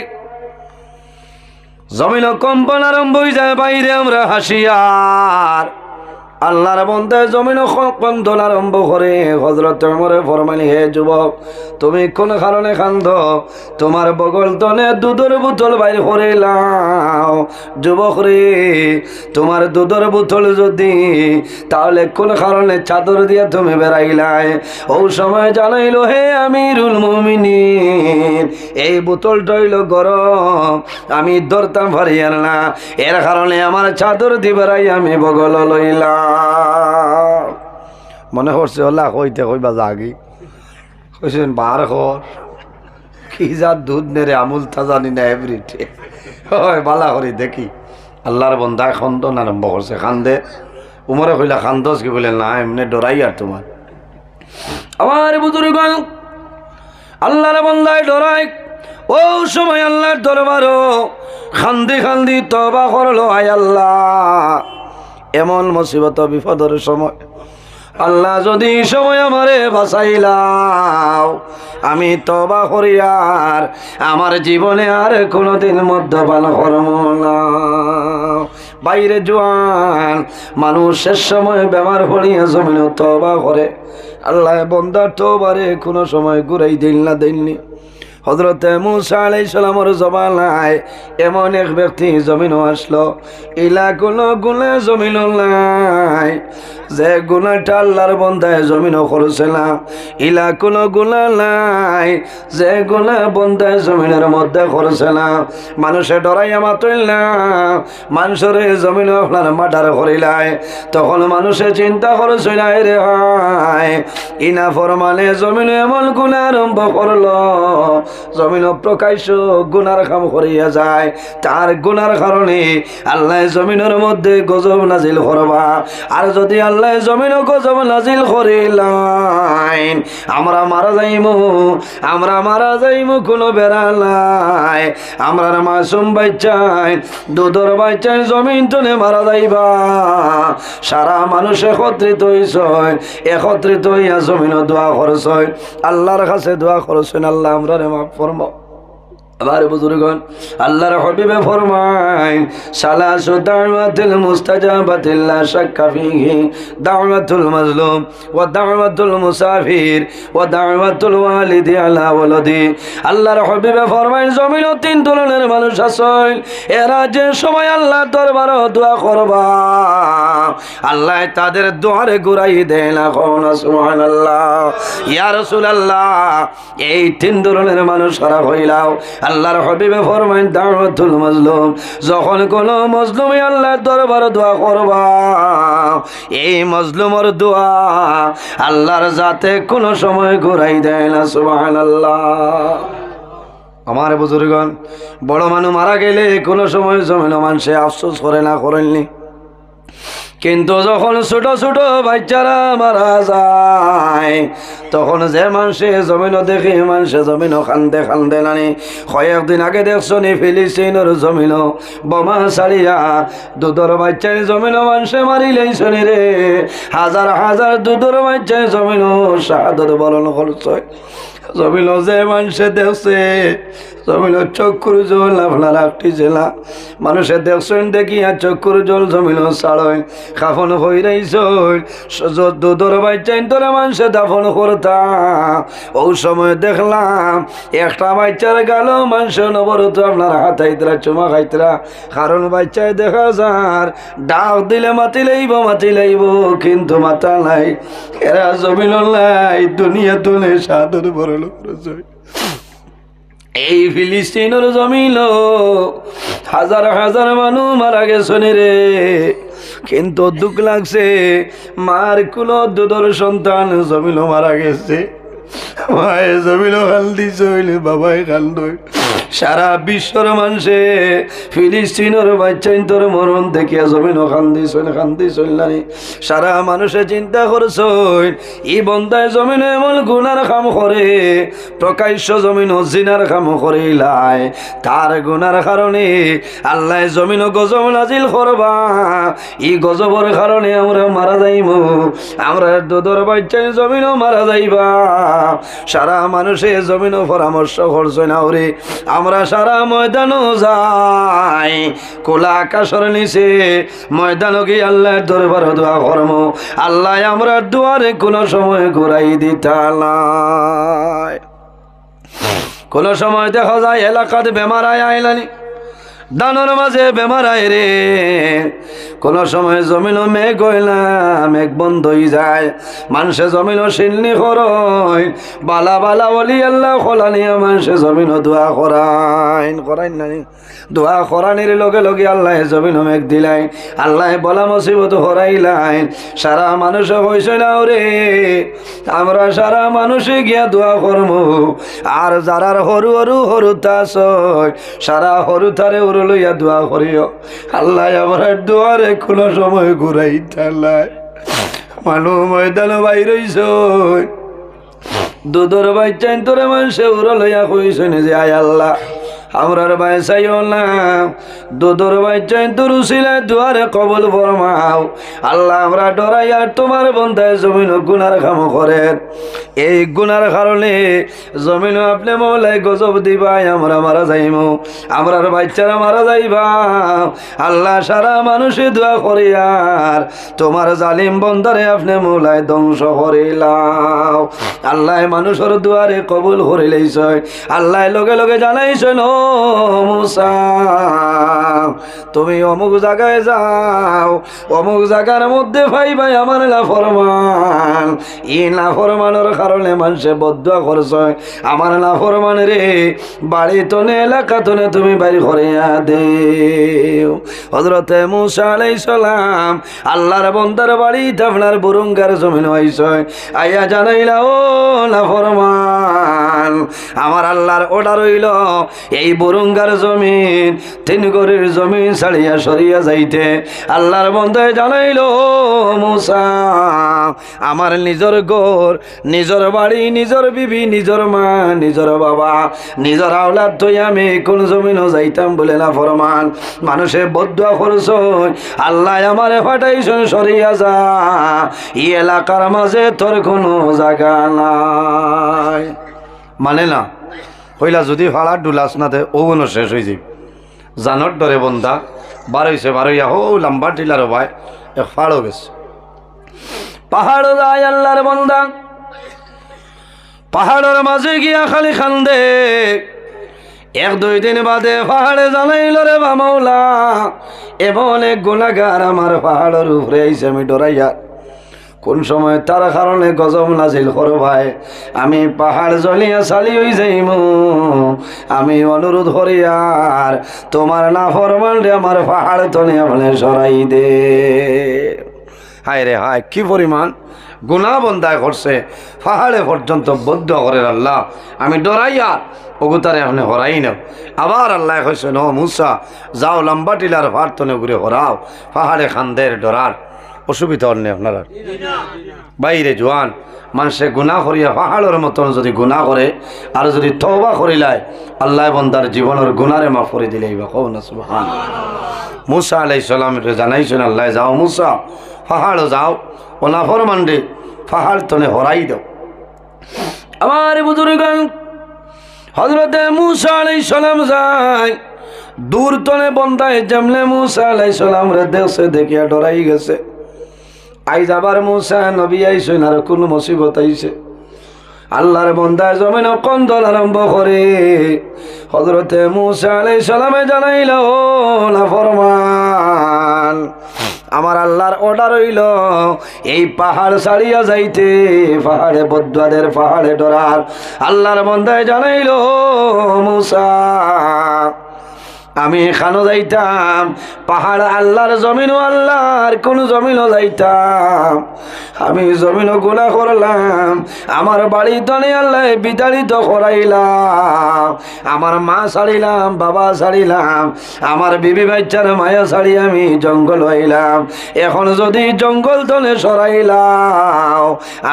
জমিন কম্পন আরম্ভ হয়ে যায়, বাইরে আমরা হাসিয়ার। আল্লাহর বন্দায় জমিন কন্দন আরম্ভ করে। হযরত উমরে ফরমাইল, হে যুবক, তুমি কোন কারণে কান্দ? তোমার বগল তনে দুধের বোতল বাইর করে লাও। যুবক রে, তোমার দুধের বোতল যদি, তাহলে কোন কারণে চাদর দিয়ে তুমি বেড়াইলাই? ও সময় জানাইল, হে আমিরুল মুমিনিন, এই বোতলটা হইল গরম, আমি ধরতাম পারিয়ার না, এর কারণে আমার চাদর দিয়ে বেড়াই আমি বগল লইলাম। মনে করছে ওলা কইতে কইবা জাগি কইছেন বার কর, কি যা দুধ নেরে আমুল তা জানি না এভরিডে। হয় বালা করি দেখি। আল্লাহর বন্দায় খন্দন আরম্ভ করছে, খান্দে। উমরে কইলা খান্দস কি? বলে না, এমনি ডরাই আর তোমার। আমার বুজুর্গ আল্লাহর বন্দায় ডরাই। ও সময় আল্লাহর দরবারও খান্দি খান্দি তওবা করলো, আয় আল্লাহ এমন মুসিবত বিপদের সময় আল্লাহ যদি সময় আমারে বাঁচাইলাও, আমি তওবা করি আর আমার জীবনে আর কোনোদিন মদ্যপান করব না। বাইরে জোয়ান মানুষ শেষ সময় বেমার পড়িয়া জমিন তওবা করে। আল্লাহ বন্দার তওবারে কোনো সময় ঘুরাই দিল না দেননি। হযরতে মুসা আলাইহিস সালামের জমানায় এমন এক ব্যক্তি জমিনও আসলো, ইলা কোনো গুনাহ জমিন নাই, যে গুনাহটা আল্লাহর বন্দায় জমিনও করছে না। ইলা কোনো গুনাহ নাই, যে গুনাহ বন্দায় জমিনের মধ্যে করছে না। মানুষে ডরাইয়া মাতইল না, মানুষের জমিনও আপনার মার্ডার করিলাই। তখন মানুষে চিন্তা করছে না, রে হায় ইনা ফরমানে জমিন এমন গুনাহ আরম্ভ করলো, জমিন প্রকাশ্য গুনার কাম করিয়া যায়, তার গুনার কারণে আল্লাহ জমিনের মধ্যে গজব নাজিল করবা। আর যদি আল্লাহ জমিন গজব নাজিল করিলাইন, আমরা মারা যাইমু কোনো বেড়া নাই। আমরা মাসুম বাচ্চাই দুধর বাচ্চাই জমিন টনে মারা যাইবা। সারা মানুষ একত্রিত হইয়া জমিন দোয়া করছ, আল্লাহর কাছে দোয়া করছেন, আল্লাহ আমরা মাফ ফরমাও। আবার বুজুর্গণ, আল্লাহর হাবিবে ফরমায় সালাসু দাওয়াতুল মুস্তাজাবাতিল লা শাক্কা ফীহি দাওয়াতুল মাজলুম ওয়া দাওয়াতুল মুসাফির ওয়া দাওয়াতুল ওয়ালিদি আলা ওয়ালাদি। আল্লাহর হাবিবে ফরমায় জমিনে তিন ধরনের মানুষ আছে, এরা যে সময় আল্লাহর দরবারে দোয়া করবা আল্লাহ তাদের দোয়ারে ঘুরাই দেয় না। কোন সুবহানাল্লাহ। ইয়া রাসূলুল্লাহ, এই তিন ধরনের মানুষ কারা হইলাও? আল্লাহর হাবিবে ফরমায় দাওয়াতুল মাজলুম, যখন কোন মজলুমে আল্লাহর দরবারে দোয়া করবা এই মজলুমের দোয়া আল্লাহর জাতে কোনো সময় ঘুরাই দেয় না। সুবহানাল্লাহ। আমার বুজুর্গণ, বড় মানুষ মারা গেলে কোনো সময় জমিন মানুষে আফসোস করে না, করেননি। কিন্তু যখন ছোট ছোট বাচ্চারা মারা যায় তখন যে মানুষে জমিন দেখে মানুষে জমিন খান্দে নানি। কয়েকদিন আগে দেখছো নি ফিলিস্তিনের জমিন বোমা ছাড়িয়া দুধর বাচ্চায় জমিন মানুষে মারি লাইছনি রে। হাজার হাজার দুধর বাচ্চায় জমিন শাহাদত বরণ করছে। জমিন যে মানুষে দেখছে জমিন চক্ষুর জল আপনার একটি জেলা মানুষের দেখছেন দেখিয়া চক্ষুর জল জমিন ছাড়য় খাফন হয়ে রইছ দুধর বাচ্চাইন তোরা মানুষে দাফন করতা। ও সময় দেখলাম একটা বাচ্চার গেল মানুষের নবরত আপনার হাতাইতরা চুমা খাইতরা, কারণ বাচ্চায় দেখা যার ডাক দিলে মাতি লাইব কিন্তু মাথা নাই। এরা জমিন নাই দুনিয়া তুলে সাদর বরল করেছে। এই ফিলিস্তিনের জমিন হাজার হাজার মানুষ মারা গেছে রে, কিন্তু দুঃখ লাগছে মার কুলো দুধর সন্তান জমিন মারা গেছে। মায়ে জমিন কান্দি চইল, বাবাই কান্দই। সারা বিশ্বর মানুষে ফিলিস্তিনের বাচ্চাইন তোর মরণ দেখিয়া জমিন কান্দি চইলানি। সারা মানুষে চিন্তা করছ ই বন্ধায় জমিন এমন গুনার কাম করে, প্রকাশ্য জমিন জিনার কাম করিলাই, তার গুনার কারণে আল্লাহ জমিন গজব নাজিল করবা। ই গজবর কারণে আমরা মারা যাইব, আমরা দুধর বাচ্চাই জমিনও মারা যাইবা। সারা মানুষে জমিনও পরামর্শ করছে না ওরে, আমরা সারা ময়দানও যাই কোলা আকাশের নিচে ময়দানও গিয়ে আল্লাহর দরবারে দোয়া করব। আল্লাহ আমরা দুয়ারে কোনো সময় ঘুরাই দিতা নাই। কোনো সময় দেখা যায় এলাকাতে বেমার আইলানি, দানোর মাঝে বেমার আয় রে। কোন সময় জমিন মেঘ হইলা মেঘ বন্ধ হয়ে যায়, মানুষে জমিন শিলনি করয় বালা বালা বলি আল্লাহ খোলানিয়া মানুষে জমিন দোয়া করাইন নানি। দোয়া করানির লগে লগে আল্লাহ জমিন মেঘ দিলাই, আল্লাহ বলা মুসিবত হরাইলাই। সারা মানুষে হয়েছে না রে, আমরা সারা মানুষে গিয়া দোয়া করব। আর যারার হরু হরু হরুতা সারা হরুতারে লইয়া দোয়া করিও। আল্লাহ আমার দোয়ারে কোনো সময় ঘুরাই ঠাল্লায়। মানুষ ময়দান বাইর হইছ দুধর বাচ্চাইন তোরে মানুষে উড়ো লইয়া কইছেন যে আয় আল্লাহ আমরার বাইসাইও না, দুধর বাচ্চাইন তোর উসিলায় দুয়ারে কবুল ফরমাও। আল্লাহ আমরা ডরাই আর তোমার বন্ধায় জমিন গুনার কাম করেন, এই গুনার কারণে জমিন আপনি মৌলাই গজব দিবাই, আমরা মারা যাইব, আমরার বাচ্চারা মারা যাইবা। আল্লাহ সারা মানুষে দোয়া করি আর তোমার জালিম বন্ধারে আপনি মৌলাই ধ্বংস করিলাও। আল্লাহ মানুষের দুয়ারে কবুল করে লইছ, আল্লাহ লগে লগে জানাইছেন ও মুসা তুমি অমুক জায়গায় যাও, অমুক জায়গার মধ্যে পাইবাই আমার নাফরমান। ই নাফরমানের কারণে মানুষে বদুয়া করছে, আমার নাফরমান রে বাড়ি তনে এলাকা তনে তুমি বাড়ি করিয়া দেও। হযরতে মুসা আলাইহিস সালাম আল্লাহর বন্দার বাড়িতে আপনার বুরুঙ্গার জমিন হইছে, আইয়া জানাইলা ও নাফরমান ফরমান আমার আল্লাহর অর্ডার হইল এই বরুঙ্গার জমিন তিন গরের জমিন ছাড়িয়া সরিয়া যাইতে আল্লাহর বন্দায় জানাইল মুসা আমার নিজের ঘর নিজের বাড়ি নিজের বিবি নিজের মা নিজের বাবা নিজের আওলাদ তুই আমি কোন জমিনও যাইতাম বলে না ফরমান মানুষে বদুয়া করছ আল্লাহ আমারে ফাটাইছেন সরিয়া যা এই এলাকার মাঝে তোর কোনো জায়গা নাই মানে না হইলা যদি ফাড়া ডুলাস না দে ওগুলো শেষ হয়ে যাবে জানর ডরে বন্ধা বারোইছে বারোইয়া হো লম্বা টিলার ভাই এক ফাড়ও গেছে পাহাড় যায় আল্লাহর বন্দা পাহাড়ের মাঝে গিয়া খালি খান্দে এক দুই দিন বাদে পাহাড়ে জানাইল রে বামৌলা এমন এক গুণাগার আমার পাহাড়ের উপরে আইসে আমি ডরাইয়া কোন সময় তার কারণে গজব নাজিল করো ভাই আমি পাহাড় জ্বলিয়া চালি হয়ে যাইম আমি অনুরোধ করি আর তোমার না ফরমান রে আমার পাহাড় তলে আপনি সরাই দে হায় রে হায় কি পরিমাণ গুনাহ বন্দায় করছে পাহাড়ে পর্যন্ত বদ্ধ করে আল্লাহ আমি ডরাইয়া ওগুতারে আপনি হরাই নাও আবার আল্লাহ কইছে ন মুসা যাও লম্বা টিলার ভার তনে ঘুরে হরাও পাহাড়ে খান্দের ডরার অসুবিধা নেই আপনারা বাইরে জোয়ান মানুষে গুনাহ করিয়া পাহাড়ের মতন যদি গুনাহ করে আর যদি তওবা করিলায় আল্লাহ বন্দার জীবনের গুনারে মাফ করে দিলেই বা কও না সুবহানাল্লাহ মুসা আলাইহিস সালাম জানাইছেন আল্লাহ যাও মুসা পাহাড়ও যাও ও না ফরমান্ডে পাহাড় তনে হরাই দাও আমার বুজুর্গান হযরতে মুসা আলাইহিস সালাম যায় দূর তনে বন্দায় জামলে মুসা আলাইহিস সালাম রে দেশে দেখিয়া ডরাই গেছে আইজ আবার মুসা নবী আইছেন আর কোন মুসিবত আইছে আল্লাহর বন্দায় জমিন কন্দল আরম্ভ করে হযরতে মুসা আলাইহিস সালামে জানাইল না ফরমান আমার আল্লাহর অর্ডার হইল এই পাহাড় ছাড়িয়া যাইতে পাহাড়ে বদুয়াদের পাহাড়ে ডরার আল্লাহর বন্দায় জানাইল মুসা আমি এখানো যাইতাম পাহাড় আল্লাহর জমিনও আল্লাহর কোন জমিনও যাইতাম আমি জমিনও গুনাহ করলাম আমার বাড়ি তনে আল্লাহ বিতাড়িত করাইলাম আমার মা ছাড়িলাম বাবা ছাড়িলাম আমার বিবি বাচ্চার মায়া ছাড়ি আমি জঙ্গল হইলাম এখন যদি জঙ্গল তনে সরাইলাম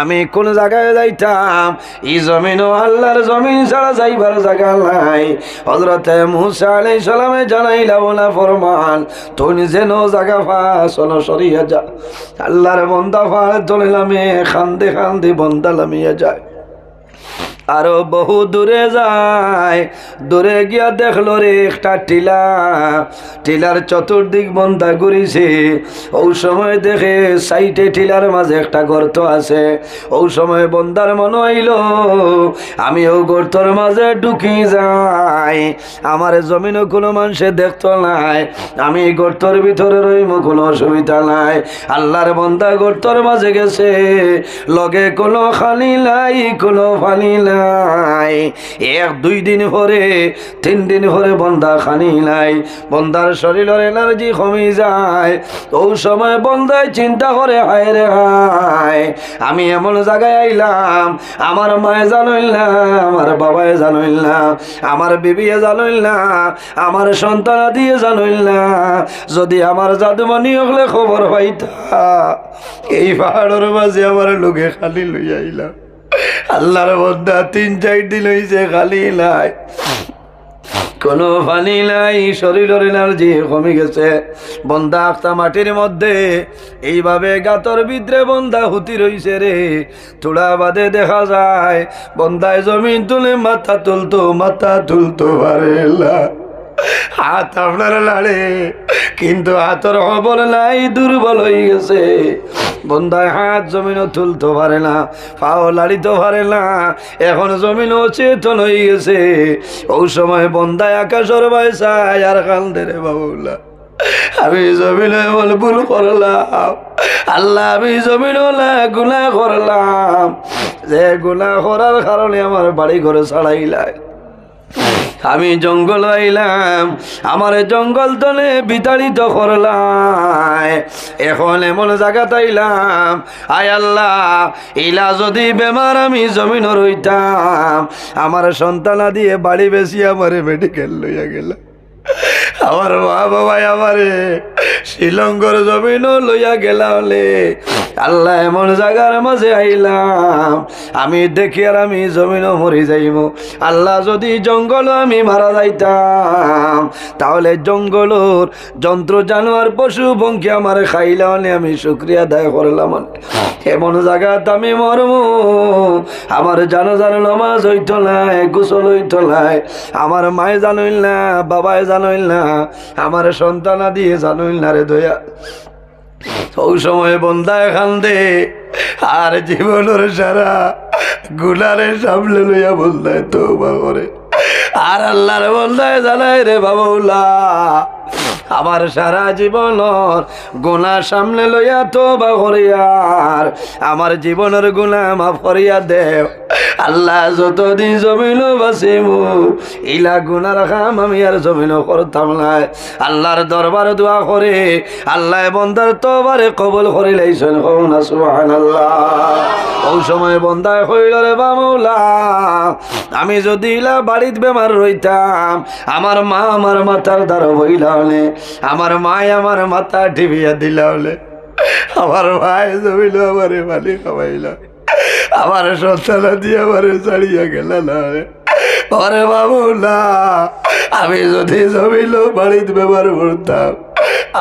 আমি কোন জায়গায় যাইতাম এই জমিনও আল্লাহর জমিন ছাড়া যাইবার জায়গা নাই হযরতে মুসা আলাইহিস সালাম জানাইলাম না ফরমান তুমি যেন জায়গা ফাসল সরিয়া যা আল্লাহর বন্দা ফাড় চলিলামে খান্দে খান্দে বন্দা লামিয়া যায় আরো বহু দূরে যায় দূরে গিয়া দেখলো রে একটা টিলা টিলার চতুর্দিক বন্ধা ঘুরিছে ওই সময় দেখে সাইটে টিলার মাঝে একটা গর্ত আছে ওই সময় বন্দার মনে হইল আমি ও গর্তর মাঝে ঢুকি যাই আমার জমিনও কোনো মানুষে দেখতো নাই আমি গর্তর ভিতরে রইম কোনো অসুবিধা নাই আল্লাহর বন্দা গর্তর মাঝে গেছে লগে কোনো খালি নাই কোনো পানি নাই এক দুই দিন পরে তিন দিন পরে বন্দা খানি নাই বন্দার শরীরের এনার্জি কমে যায় ওই সময় বন্দায় চিন্তা করে হায় রে হায় আমি এমন জায়গায় আইলাম আমার মায়ে জানইল না আমার বাবায় জানইল না আমার বিবিয়ে জানইল না আমার সন্তান দিয়ে জানইল না যদি আমার জাদুমণি হলে খবর পাইতা এই পাহাড়ের মাঝে আমার লোকে খালি লইয়া আইলাম আল্লাহর বন্দা 3-4 দিন হইছে খালি নাই কোনো পানি নাই শরীরের এনার্জি কমে গেছে বন্দা আখতা মাটির মধ্যে এইভাবে গাতর ভিতরে বন্দা হুতি রইছে রে থোড়া বাদে দেখা যায় বন্দায় জমিন তুলে মাথা তুলতো পারে না হাত আপনার লাড়ে কিন্তু হাতের খবর নাই দুর্বল হয়ে গেছে বন্দায় হাত জমিনও তুলতে পারে না পাও লাড়িতে পারে না এখন জমিনও চেতন হয়ে গেছে ওই সময় বন্দায় আকাশের বাইসায় আর কান্দে রে বাবুল্লা আমি জমিনে এমন ভুল করলাম আল্লাহ আমি জমিনে গুনাহ করলাম যে গুনাহ করার কারণে আমার বাড়ি ঘরে ছাড়াইলাই আমি জঙ্গল আইলাম, আমার জঙ্গল তলে বিতাড়িত করলাম, এখন এমন জায়গা তাইলাম, আয় আল্লাহ, ইলা যদি বেমার আমি জমিন রইতাম, আমার সন্তানা দিয়ে বাড়ি বেশি আমার মেডিকেল লইয়া গেল, আমার মা বাবাই আমারে শ্রীলঙ্কার জমিনও লইয়া গেলা হলে, আল্লাহ এমন জায়গার মাঝে আইলাম, আমি দেখি আর আমি জমিনও মরি যাইব। আল্লাহ যদি জঙ্গল আমি মারা যাইতাম, তাহলে জঙ্গলর যন্ত্র জানোয়ার পশু পঙ্খী আমার খাইলা হলে আমি শুক্রিয়া আদায় করলাম। এমন জায়গাত আমি মরম, আমার জানাজার নামাজ হইত নাই, গোসল হইত নাই, আমার মায়ে জানইল না, বাবায় জানইল না, আমার সন্তানা দিয়ে জানইল না রে দয়া। ওই সময় বন্দায় কান্দে, আর জীবনের সারা গুনারে সামলে লইয়া বন্দায় তওবা করে, আর আল্লাহর বন্দায় জানাই রে বাবুলা, আমার সারা জীবনের গুনাহ সামনে লইয়া তওবা করিয়ার আমার জীবনের গুনাহ মাফ করিয়া দেও। আল্লাহ যতদিন জমিন বাঁচিমু ইলা গুনার কাম আমি আর জমিন করতাম না। আল্লাহর দরবার দোয়া করে আল্লাহ বন্দার তওবারে কবুল করে লাইছেন, কওনা সুবহানাল্লাহ। ওই সময় বন্দায় কইল রে বামুলা, আমি যদি ইলা বাড়িত বেমার রইতাম, আমার মা আমার মাথার দ্বার বইলা হলে, আমার মায় আমার মাথা টিভিয়া দিলা হলে, আমার ভাই জমিল আমারে মালি খাওয়াইল, আমার সন্তানা দিয়ে আমারে ছাড়িয়া গেল না ওরে বাবুলা, আমি যদি জমিল বাড়িত বেমার করতাম,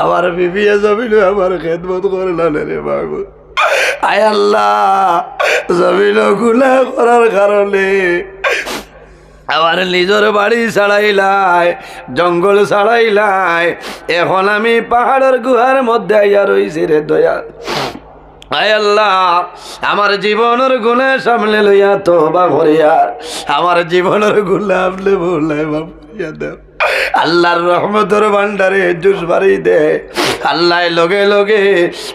আমার বিবিয়া জমিল আমার খেদমত করলাম রে বাবু। আয় আল্লাহ, জমিল গুনাহ করার কারণে আমার নিজের বাড়ি ছাড়াইলাই, জঙ্গল ছাড়াইলাই, এখন আমি পাহাড়ের গুহার মধ্যে আইয়া রইছি রে দয়া। আয় আল্লাহ, আমার জীবনের গুনাহ সামনে লইয়া তওবা করিয়া আমার জীবনের গুনাহ আপনি বলাই মাফ করিয়া দাও। আল্লাহর রহমতের ভান্ডারে জুস বাড়ি দে। আল্লাহ লগে লগে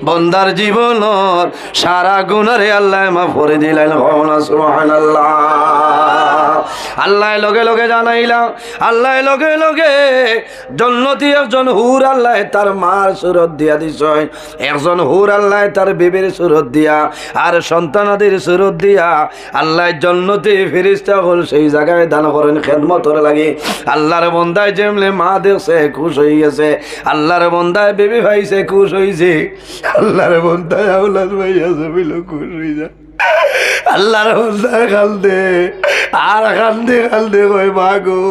বন্দার জীবনের সারা গুনারে আল্লাহ মাফ করে দিলেন, সুবহানাল্লাহ। আল্লাহ লগে লগে জানাইলাম, আল্লাহ লগে লগে জন্নতি একজন হুর আল্লাহ তার মার সুরত দিয়া দিছ, একজন হুর আল্লাহ তার বিবির সুরত দিয়া, আর সন্তানাদের সুরত দিয়া আল্লাহ জন্নতি ফেরেশতা হল সেই জায়গায় দান করেন খেদমতর লাগে। আল্লাহর বন্দায় যেমলে মা দেখছে খুশ হয়ে গেছে, আল্লাহর বন্দায় বিবি ভাইছে খুশ হয়েছে, আল্লাহর বন্দায় আওলাদ ভাইয়া জমিল খুশ হয়ে যায়। আল্লাহর বন্দায় কান্দে আর কান্দে কান্দে কই মাগো,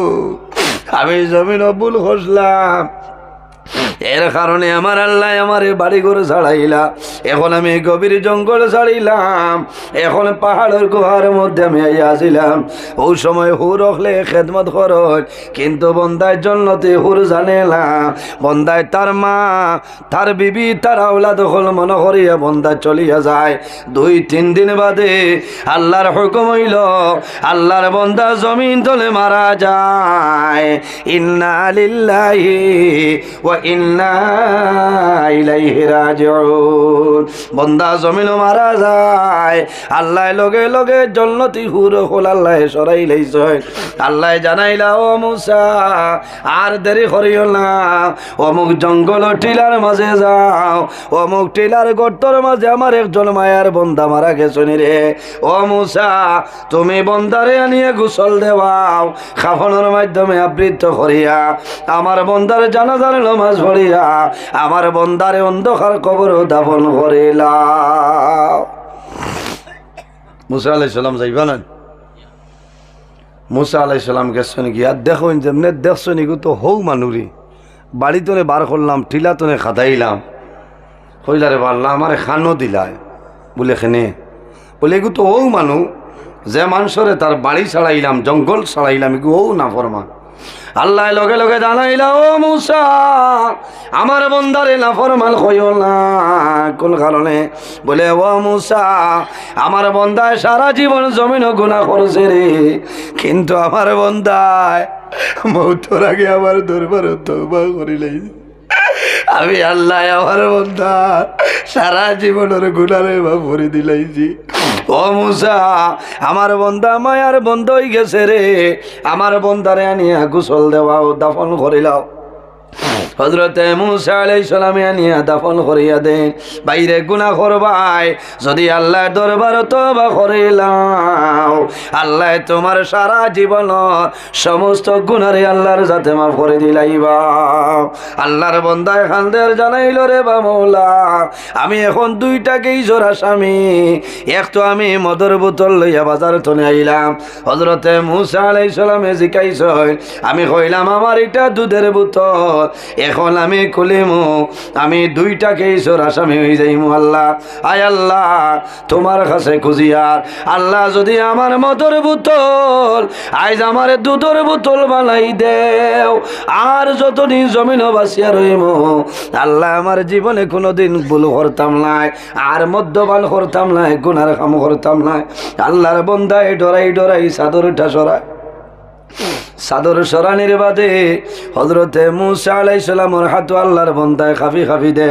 আমি জমিন ভুল করলাম, এর কারণে আমার আল্লাহ আমার বাড়ি ঘর ছাড়াইলা, এখন আমি গভীর জঙ্গল ছাড়িলাম, এখন পাহাড়ের গুহার মধ্যে আমি আসিলাম। ওই সময় হুর হলে খেদমত খরচ, কিন্তু বন্দায় জন্নতে হুর জানে না, বন্দায় তার মা তার বিবি তার আওলাদ হল মনে করিয়া বন্দা চলিয়া যায়। 2-3 দিন বাদে আল্লাহর হুকুম হইল, আল্লাহর বন্দা জমিন তলে মারা যায়। ইন্না লিল্লাহি ওয়া ইন্না ইলাইহি রাজিউন। বন্দা জমিন মারা যায়, আল্লাহ লগে লগে জন্নতি হুর হল আল্লাহ সরাই লাইছে। আল্লাহ জানাইলা, ও মুসা আর দেরি করিও না, অমুক জঙ্গল টিলার মাঝে যাও, অমুক টিলার গর্তর মাঝে আমার একজন মায়ার বন্দা মারা গেছেন রে। ও মুসা, তুমি বন্দারে আনিয়ে গোসল দেওয়াও, কাফনের মাধ্যমে আবৃত করিয়া আমার বন্দার জানাজার নামাজ পড়িয়া আমার বন্দারে অন্ধকার কবর দাফন করিলাম। মুসা আলাইহিস সালাম যাইবা না, মুসা আলাইহিস সালাম গেছেন গিয়া দেখুন যেমনে দেখছেন এগু তো হৌ মানুরি বাড়িতনে বার করলাম, টিলাতনে খাদাইলাম, কইলারে পারলাম আমারে খানো দিলায় বলে খেনে বলে এগু তো হৌ মানু যে মানুষরে তার বাড়ি ছাড়াইলাম, জঙ্গল ছাড়াইলাম, এগু হৌ না ফরমান। আল্লাহ লগে লগে জানাইলা, ও মুসা আমার বন্দারে না ফরমান কইও না। কোন কারণে? বলে ও মুসা আমার বন্দায় সারা জীবন জমিন গুনাহ করছে রে, কিন্তু আমার বন্দায় মৌতর আগে আমার দরবার তওবা করিলাই, আমি আল্লাহ আমার বন্দার সারা জীবনের গুনারে মাফ করে দিলাইছি। ও মুসা, আমার বন্দা মায়ার বন্ধ হয়ে গেছে রে, আমার বন্দারে আনিয়া গোসল দেওয়াও, দাফন করিলাও। হযরতে মুসা আলাইহিস সালাম আনিয়া দাফন করিয়া দেন। বাইরে গুনাহ করবাই, যদি আল্লাহর দরবার তওবা করিলাও, আল্লাহ তোমার সারা জীবন সমস্ত গুনাহরে আল্লাহর যাতে মাফ করে দিলাইবা। আল্লাহর বান্দায় খানদের জানাইল রে বা মওলা, আমি এখন দুইটাকেই জোড়া স্বামী, এক তো আমি মদর বোতল লইয়া বাজার তনে আইলাম। হযরতে মুসা আলাইহিস সালামে জিজ্ঞাসা, আমি কইলাম আমার এটা দুধের বোতল, এখন আমি খুলিমু, আমি দুইটাকেই জোড়া স্বামী হয়ে যাইমু। আল্লাহ, আয় আল্লাহ তোমার কাছে খুঁজিয়ার, আল্লাহ যদি আমার মদর বোতল আইজ আমার দুধের বোতল বানাই দেও, আর যতদিন জমিন বাসিয়া রইম, আল্লাহ আমার জীবনে কোনোদিন ভুল করতাম নাই, আর মদ্যপান করতাম নাই, গুনার কাম করতাম নাই। আল্লাহর বন্দায় ডরাই ডরাই চাদরটা সরায়, চাদর সরানির বাদে হযরতে মুসা আলাইহিস সালামের হাত আল্লাহর বন্দায় খাফি খাফি দে,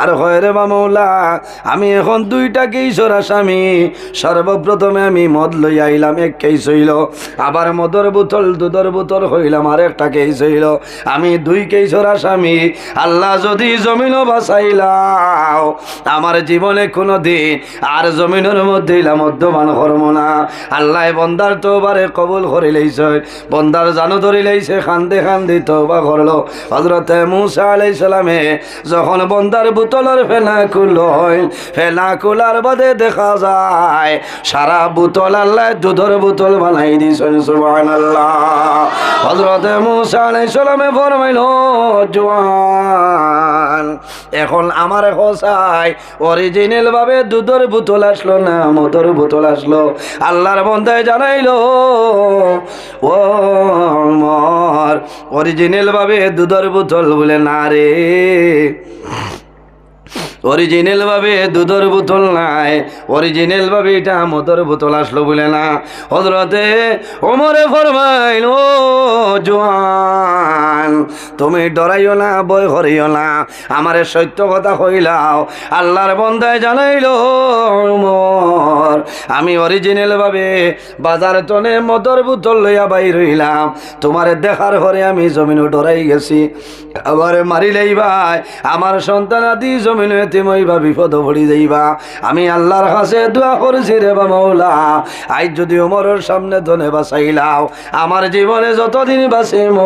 আর হয় রে বা মওলা, আমি এখন দুইটাকেই সরা স্বামী। সর্বপ্রথমে আমি মদ লই আইলাম, এক কেস হইল, আবার মদর বোতল দুধের বোতল হইলাম আর একটা কেস হইল, আমি দুই কেসরা স্বামী। আল্লাহ যদি জমিনও বাঁচাইলাও, আমার জীবনে কোনো দিন আর জমিনের মধ্যে মদ্যপান করবো না। আল্লাহ বন্দার তওবারে কবুল করে লইছে, বন্দার জানো ধরে লইছে, খান্দে খান্দি তওবা করলো। হযরতে মুসা আলাইহিস সালামে যখন বন্দার বোতলের ফেনা খুলল, ফেনা খোলার বাদে দেখা যায় সারা বোতল আল্লাহ দুধের বোতল বানাই দিয়েছেন। সুবহানাল্লাহ। হযরতে মুসা আলাইহিস সালামে ফরমাইল, জওয়ান এখন আমার খোসাই অরিজিনাল ভাবে দুধের বোতল আসলো না মদর বোতল আসলো? আল্লাহর বন্দায় জানাইলো, ও ওমর, অরিজিনাল ভাবে দুধের বোতল বলে না রে, অরিজিনাল ভাবে দুধের বোতল নাই, অরিজিনাল ভাবে এটা মদর বোতল আসলো বলে না। হযরতে ওমরে ফরমাইল, ও জওয়ান, তুমি ডরাইও না, ভয় করিও না, আমারে সত্য কথা কইলাও। আল্লাহর বন্দায় জানাইলো, ওমর, আমি অরিজিনাল ভাবে বাজার তনে মদর বোতল লইয়া বাইর হইলাম, তোমারে দেখার পরে আমি জমিনও ডরাই গেছি, আবার মারিলেই ভাই আমার সন্তান আদি জমিনে তেমইবা বিপদ পড়ি যাইবা। আমি আল্লাহর কাছে দোয়া করছি রে বা মওলা, আজ যদি ওমরের সামনে ধনে বাঁচাইলাও, আমার জীবনে যতদিন বাঁচিম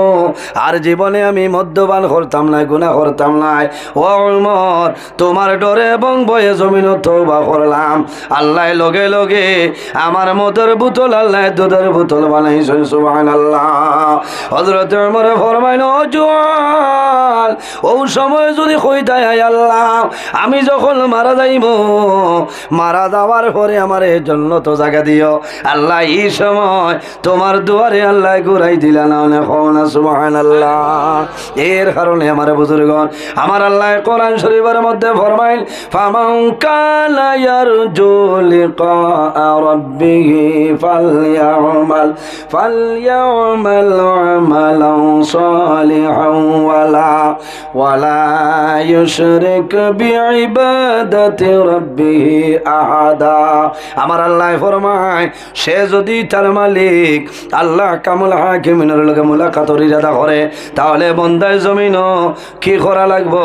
আর জীবনে আমি মদ্যপান করতাম না, গুনাহ করতাম নাই। ও ওমর, তোমার ডরে এবং ভয়ে জমিন তওবা করলাম। আল্লাহ লগে লগে আমার মদের বোতল আল্লাহ দুধের বোতল বানাইছেন। সুবহানাল্লাহ। হযরত ওমর ফরমাইল, ও জওয়ান, ও সময় যদি কইতাই, আয় আল্লাহ, আমি যখন মারা যাইব, মারা যাওয়ার পরে আমার জান্নাত জায়গা দিও। আল্লাহ এই সময় তোমার দুয়ারে আল্লাহ ঘুরাই দিলা না, না সুবহানাল্লাহ। এর কারণে আমার বুজুর্গণ, আমার আল্লাহ কোরআন শরীফের মধ্যে ফরমাইল, ফামান কানা ইয়ারজু লিকা রাব্বিহি ফালইয়ামাল আমালান সালিহান ওয়ালা ইউশরিক বিইবাদাতি রাব্বিহি আহাদা। আমার আল্লাহ ফরমায়, সে যদি তার মালিক আল্লাহ কামুল হাকিমিনের লগে মুলাকাতের ইরাদা করে, তাহলে বন্দায় জমিনও কি করা লাগবো?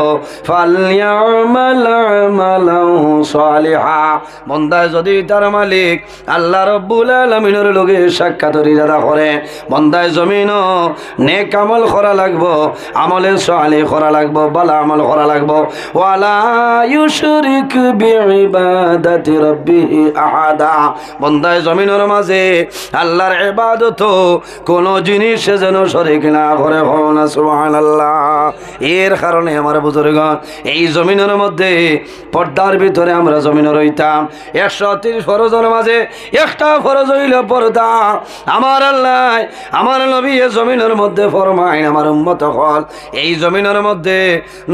ফালইয়ামাল আমালান সালিহা। বন্দায় যদি তার মালিক আল্লাহ রব্বুল আলামিনের লগে সাক্ষাতের ইরাদা করে, বন্দায় জমিনও নেক আমল করা লাগবো, আমলে সালিহ করা লাগবো, ভালো আমল করা লাগবো। ওয়ালা ইউশরিক বিইবাদাতি রাব্বিহি আহাদা। বন্দায় জমিনের মাঝে আল্লাহর ইবাদত কোন জিনিস যেন শরীক না করে। না সুবহানাল্লাহ। এর কারণে আমার বুজুর্গণ, এই জমিনের মধ্যে পর্দার ভিতরে আমরা জমিনে রইতাম, 130 ফরজের মাঝে একটা ফরজ হইল পর্দা। আমার আল্লাহ আমার নবী এই জমিনের মধ্যে ফরমাইন, আমার উম্মত হল এই জমিনের মধ্যে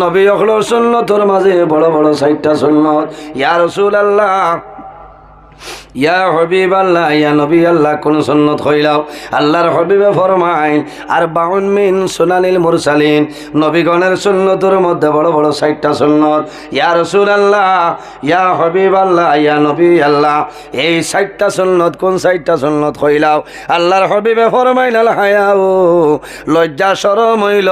নবী হল সুন্নতের মাঝে বড় বড় 60টা সুন্নত। ইয়া রাসূলুল্লাহ, ইয়া হাবিব আল্লাহ ইয়া নবী আল্লাহ কোন সুন্নত হইলাও আল্লাহর হাবিবে ফরমাইন আর 52 মিন সুনানিল মুরসালিন নবীগণের সুন্নতের মধ্যে বড় বড় 60টা সুন্নত ইয়া রাসূলুল্লাহ ইয়া হাবিব আল্লাহ ইয়া নবী আল্লাহ এই 60টা সুন্নত কোন 60টা সুন্নত হইলাও আল্লাহর হাবিবে ফরমাইন আল হায়াউ লজ্জা শরম হইল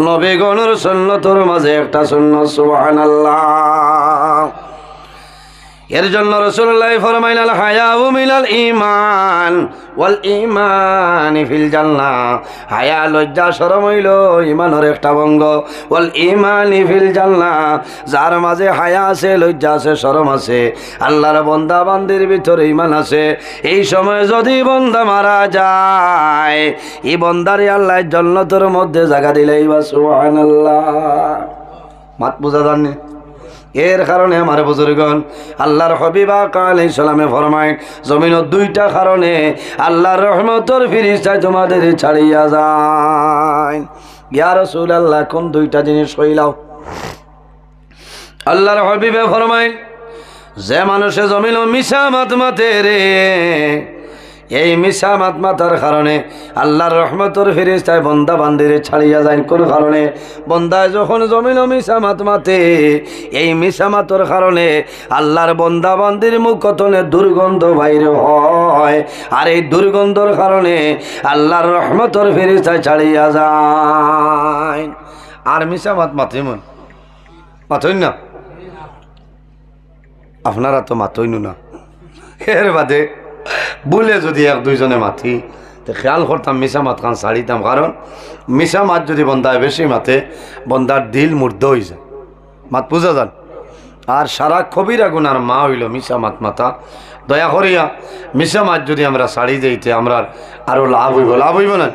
নবীগণের সুন্নতের মাঝে একটা সুন্নত সুবহানাল্লাহ এর জন্য রাসূলুল্লাহ ফরমাইলেন আল হায়াউ মিনাল ঈমান ওয়াল ঈমান ফিল জান্নাহ হায়া লজ্জা শরম হইল ঈমানের একটা অঙ্গ ওয়াল ঈমান ফিল জান্নাহ যার মাঝে হায়া আছে লজ্জা আছে শরম আছে আল্লাহর বান্দা বান্দির ভিতরে ঈমান আছে এই সময় যদি বান্দা মারা যায় এই বান্দারে আল্লাহ জান্নাতের মধ্যে জায়গা দিলেই বা সুবহানাল্লাহ মাত বুঝা জানি এর কারণে আমার বুজুর্গণ আল্লাহর হাবিব আলাইহিস সালামে ফরমায় জমিনের দুইটা কারণে আল্লাহর রহমতের ফেরেশতা তোমাদের ছাড়িয়া যায় ইয়া রাসূলুল্লাহ কোন দুইটা জিনিস হইলাও আল্লাহর হাবিবে ফরমায় যে মানুষে জমিনে মিছা মাত মাতে রে এই মিছা মাত মাতার কারণে আল্লাহর রহমতের ফেরেশতায় বান্দা বান্দিরে ছাড়িয়া যায় কোন কারণে বান্দায় যখন জমিনে মিছা মাত মাতে এই মিছা মাতর কারণে আল্লাহর বান্দা বান্দির মুখতনে দুর্গন্ধ বাইর হয় আর এই দুর্গন্ধর কারণে আল্লাহর রহমতের ফেরেশতায় ছাড়িয়া যায় আর মিছা মাত মাতিম মাতই না আপনারা তো মাতইনু না এর বাদে বলে যদি এক দুইজনে মাতি তো খেয়াল করতাম মিশা মাত খান ছাড়িতাম কারণ মিশা মাত যদি বন্দায় বেশি মাতে বন্দার দিল মুর্দ হয়ে যায় মাত বুঝা যান আর সারা কবিরা গুনার মা হইল মিশা মাত মাতা দয়া করিয়া মিশা মাত যদি আমরা ছাড়ি যাইতে আমরা আরও লাভ হইব না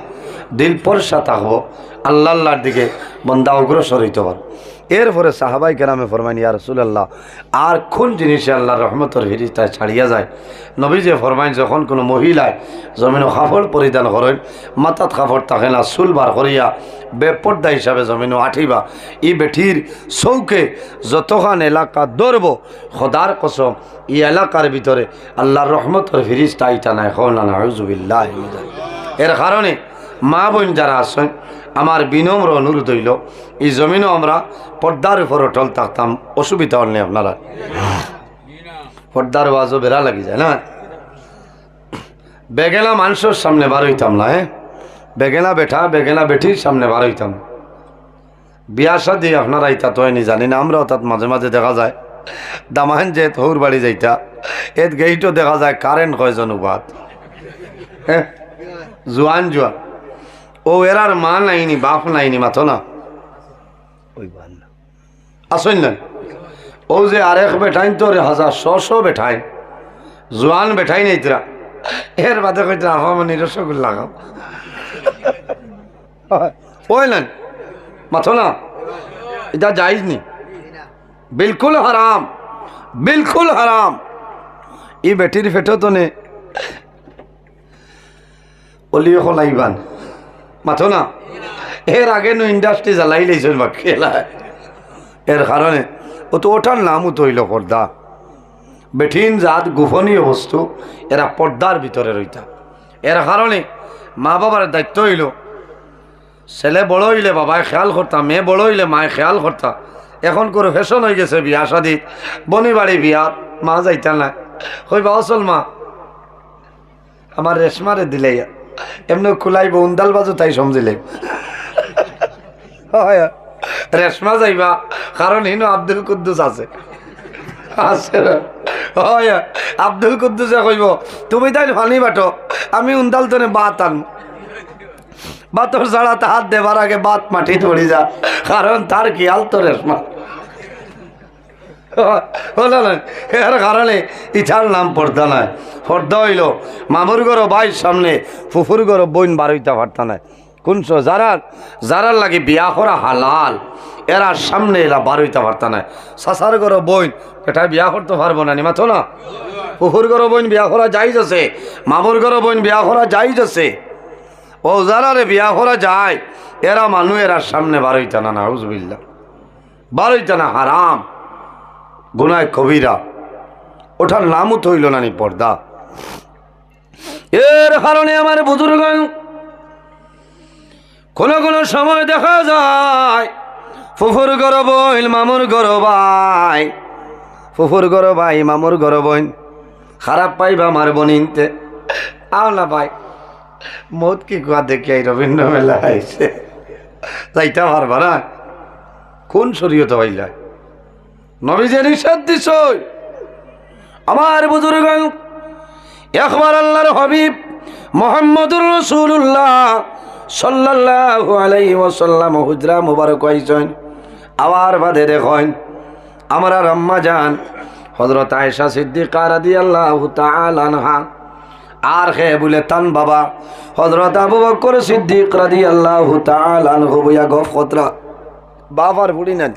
দিল পরশা থাকবো আল্লাহর দিকে বন্দা অগ্রসর হইতে পারবো এরপরে সাহাবাই কেরামে ফরমাইন ইয়া রাসূলুল্লাহ আর কোন জিনিসে আল্লাহর রহমতের ফেরেশতায় ছাড়িয়া যায় নবীজি ফরমাইন যখন কোনো মহিলায় জমিনে কাপড় পরিধান করেন মাথাত কাপড় থাকে না চুল বার করিয়া বেপর্দা হিসাবে জমিনে আঠিবা ই বেঠির চৌকে যতখান এলাকা দৌড়ব খোদার কসম এই এলাকার ভিতরে আল্লাহর রহমতের ফেরেশতা আইতা নাই হন নাউযুবিল্লাহ এর কারণে মা বোন যারা আছেন আমার বিনম্র অনুরোধ হইল এই জমিনও আমরা পর্দার উপর অটল থাকতাম অসুবিধা হল নেই আপনারা পর্দার ওয়াজও বেড়া লাগি যায় না বেগেলা মানুষের সামনে বার হইতাম না বেগেলা বেঠা বেগেলা বেঠির সামনে বার হইতাম বিয়া শাদী আপনারা ইতা তো হয়নি জানি না আমরাও তাত মাঝে মাঝে দেখা যায় দামাহান যে হৌর বাড়ি যাইতা এত গেইটও দেখা যায় কারেন্ট কয়জন উবাদ হ্যাঁ জোয়ান জোয়ান ও এরার মা নাইনি বাপ নাইনি মাথো না ওই বান না আসেন না ও যে আরেক বেঠাইন তো 1000 বেঠাইন জোয়ান বেঠাই নাই তোরা এর বাদে কইতে আমার রসগোল্লা লাগাও ওই না মাথো না এটা জায়েজ নি বিলকুল হারাম বিলকুল হারাম ই বেটির ফেটো তো নে অলিও খলাইবান মাথো না এর আগে নো ইন্ডাস্ট্রি জ্বালাই লাইছেন বা খেলা এর কারণে ও তো ওঠার নামও তো হইল পর্দা বেঠিন জাত গোপনীয় বস্তু এরা পর্দার ভিতরে রইতা এর কারণে মা বাবার দায়িত্ব হইল ছেলে বড় হইলে বাবায় খেয়াল করতাম মেয়ে বড় হইলে মায়ে খেয়াল করতা এখন করে ফ্যাশন হয়ে গেছে বিয়া শাদি বনি বাড়ি বিয়া মা যাইতা না কইবা অসল মা আমার রেশমারে দিলে এমনি খুলাইব উন্দাল বাজু তাই সমঝিলে রেশমা যাইবা কারণ হিনো আব্দুল কুদ্দুস আছে আব্দুল কুদ্দুসে কইব তুমি তাই ফানি বাটো আমি উন্দাল তোনে বাত আন বাতর ছাড়া হাত দেবার আগে বাত মাটি পড়ি যা কারণ তার কি আল তো রেশমা হলো না এর কারণে ইটার নাম পর্দা নাই পর্দা হইল মামুর গরো বাইর সামনে ফুফুর গরো বইন বারইতা পারতা নাই কোনশো যারার লাগে বিয়া করা হালাল এরা সামনে এরা বারইতা পারতা নাই সাসার গরো বইন এটা বিয়া করতে পারবো না নিমাতো না ফুফুর গরো বইন বিয়া করা যাইজ আছে মামুর গরো বইন বিয়া করা যাইজ আছে ও যারারে বিয়া করা যায় এরা মানুষ এরা সামনে বারইতা না নাউজুবিল্লাহ বারইতা না হারাম গুনায় কবিরা ওটার নামও তো হইল না নি পর্দা। এর কারণে আমার বুজুর্গণ কোনো কোনো সময় দেখা যায় ফুফুর গর বইন মামুর গর ভাই, ফুফুর গর ভাই মামুর গর বইন খারাপ পাইবা আমার বনিনতে আও না ভাই মত কি কুয়া দেখে এই রবীন্দ্র মেলা আইছে যাইতে পারবা না। কোন শরীয়ত হইলা নবীজি নিষেধ দিছ। আমার বুজুর্গণ একবার আল্লাহর হাবিব মুহাম্মদুর রাসূলুল্লাহ সাল্লাল্লাহু আলাইহি ওয়াসাল্লাম হুজরা মুবারক আইছেন। আবার বাদে দেখেন আমরা আম্মা জান হযরত আয়েশা সিদ্দিকা রাদিয়াল্লাহু তাআলা আনহা আর হে বলে তান বাবা হযরত আবু বকর সিদ্দিক রাদিয়াল্লাহু তাআলা আনহু বয়া গফ খতরা বাবার বুড়ি না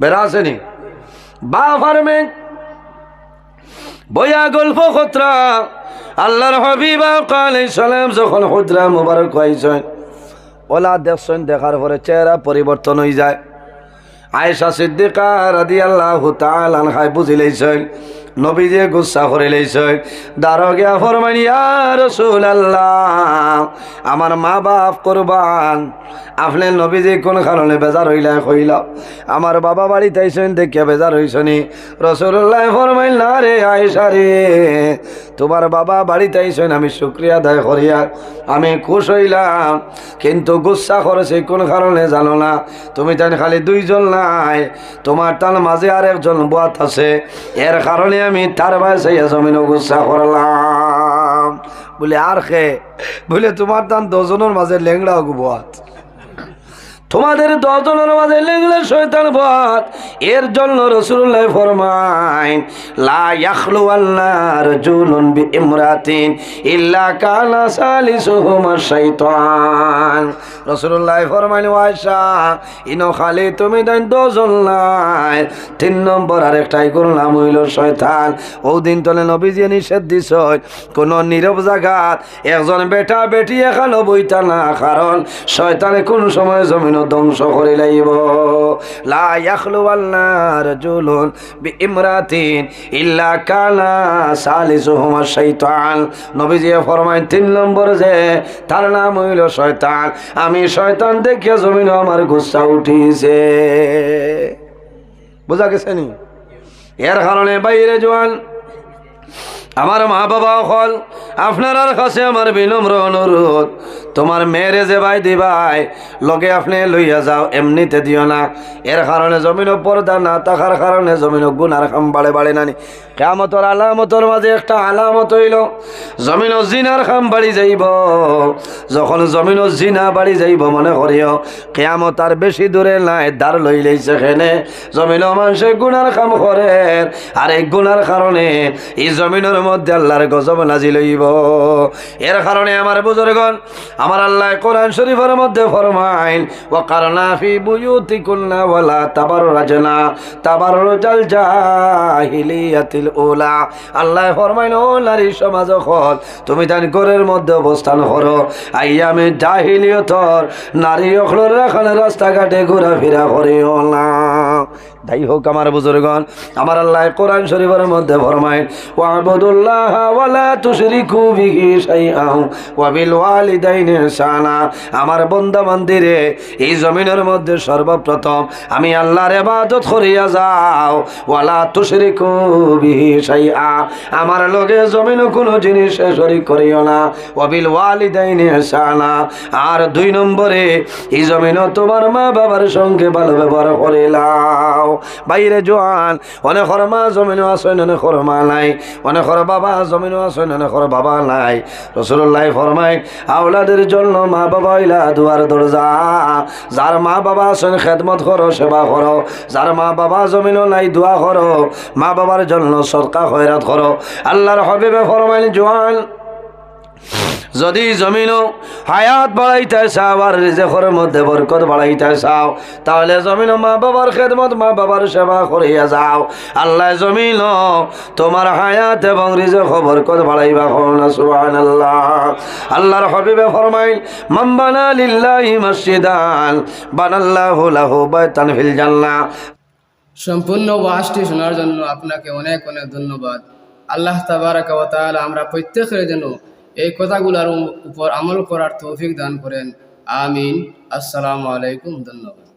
বেরাসেনি বাবার মে বয়া গল্প খতরা আল্লাহর হাবিব আলাইহিস সালাম যখন হুজরা মুবারক হইছেন ওলা দেখছেন, দেখার পরে চেহারা পরিবর্তন হয়ে যায়। আয়েশা সিদ্দিকা রাদিয়াল্লাহু তাআলা আনহা বুঝিলেছেন নবীজি গুসা করে লইছেন, দাঁড়ো গিয়া ফরমাইন ইয়া রাসূলুল্লাহ আমার মা বাপ কুরবান, আপনি নবীজি কোন কারণে বেজার হইলা কইলা আমার বাবা বাড়িতে আইছেন দেখিয়া বেজার হইছনি। রাসূলুল্লাহ ফরমাইল না রে আয়েশা রে, তোমার বাবা বাড়িতে আইছেন আমি শুকরিয়া আদায় করিয়া আমি খুশ হইলাম, কিন্তু গুসা করেছে কোন কারণে জানো না? তুমি তাই খালি দুইজন নাই, তোমার তার মাঝে আর একজন বুয়াত আছে, এর কারণে আমি তার বাসায় জমিন গুসা করলাম। বলে আর খে বলে তোমার তান 10 জনের মাঝে লেংড়া বুয়াত, তোমাদের 10 জনের মাঝে লেংড়া শয়তান বুয়াত। এর জন্য রাসূলুল্লাহ ফরমায় লা ইয়াখলু আল্লাহ রাজুলুন বিইমরাতিন ইল্লা কানা সালিসুহুমা শাইতান। রাসূলুল্লাহ ফরমাইল আয়েশা ইনো খালি তুমি দেন 10 জন নাই, 3 নম্বর আরেকটাই কোন নাম হইল শয়তান। ও দিন তলে নবীজি নিষেধ দিছ কোন নীরব জায়গাত একজন বেটা বেটি এখানে বইতা না, কারণ শয়তানে কোন সময় জমিন ধ্বংস করে লাইব। লা ইয়াখলু আল্লাহ রাজুলুন বিইমরাতিন ইল্লা কানা সালিসুহুমা শাইতান। নবীজি ফরমায় 3 নম্বর যে তার নাম হইল শয়তান। আমি শয়তান দেখে জমিন আমার গুসা উঠিছে। বোঝা গেছে নি? এর কারণে বাইরে জোয়ান আমার মা বাবা হল আপনার কাছে আমার বিনম্র অনুরোধ, তোমার মেয়েরে যে ভাই দিবাই লগে আপনি লইয়া যাও, এমনিতে দিও না। এর কারণে জমিন পর্দা না থাকার কারণে জমিন গুনার কাম বাড়ে বাড়ে নানি। কিয়ামতের আলামতের মাঝে একটা আলামত হইল জমিন জিনার কাম বাড়ি যাইব। যখন জমিন জিনা বাড়ি যাইব মনে করিও কিয়ামত আর বেশি দূরে নাই, দ্বার লই লইছে সেখানে জমিন মানুষে গুনার কাম করে, আর এই গুনার কারণে এই জমিনের মধ্যে আল্লাহর গজব নাজিল হইব। এর কারণে আমার বুজুর্গণ আমার আল্লাহ কোরআন শরীফের মধ্যে ফরমাইন ওয়াকারনা ফি বুয়ুতিকুন্না ওয়ালা তাবাররাজনা তাবাররুজাল জাহিলিয়াতিল উলা। আল্লাহ ফরমাইন ও নারী সমাজ হল তুমি তার ঘরের মধ্যে অবস্থান করো, আইয়ামে জাহিলিয়তর নারী হলর এখানে রাস্তাঘাটে ঘোরাফেরা করিও না। তাই হোক আমার বুজুর্গণ আমার আল্লাহ কোরআন শরীফের মধ্যে ফরমায় ওয়াবুদুল্লাহ ওয়ালা তুশরিকু বিহি শাইআন ওয়া বিল ওয়ালিদাইনি ইহসানা। আমার বান্দা বান্দিরে এই জমিনের মধ্যে সর্বপ্রথম আমি আল্লাহর ইবাদত করিয়া যাও, ওয়ালা তুশরিকু বিহি শাইআ আমার লগে জমিনে কোনো জিনিস শরীক করিও না, ওয়া বিল ওয়ালিদাইনি ইহসানা। আর 2 নম্বরে এই জমিনে তোমার মা বাবার সঙ্গে ভালো ব্যবহার করিলাও। বাইরে জোয়ান অনেক মা জমিন আছে অনেক মা নাই, অনেক বাবা জমিন আছে অনেক বাবা নাই। রাসূলুল্লাহ ফরমায় আওলাদের জন্য মা বাবা হইলা দুয়ার দরজা, যার মা বাবা আছেন খেদমত করো, সেবা করো, যার মা বাবা জমিনও নাই দোয়া করো, মা বাবার জন্য সদকা খয়রাত করো। আল্লাহর হাবিবে ফরমাইলেন জোয়ান যদি জমিনও হায়াত বাড়াইতে চাও আর রিজেকের মধ্যে বরকত বাড়াইতে চাও, তাহলে জমিন মা বাবার খেদমত মা বাবার সেবা করিয়া যাও। আল্লাহ জমিন তোমার হায়াত এবং রিজেক বরকত বাড়াইবা। সুবহানাল্লাহ। আল্লাহর হাবিবে ফরমাইল মান বানা লিল্লাহি মসজিদান বানাল্লাহু লাহু বাইতান ফিল জান্নাহ। সম্পূর্ণ ওয়াজটি শোনার জন্য আপনাকে অনেক অনেক ধন্যবাদ। আল্লাহ তাবারাকা ওয়া তাআলা আমরা প্রত্যেকের যেন এই কথাগুলোর উপর আমল করার তৌফিক দান করেন। আমিন। আসসালামু আলাইকুম। ধন্যবাদ।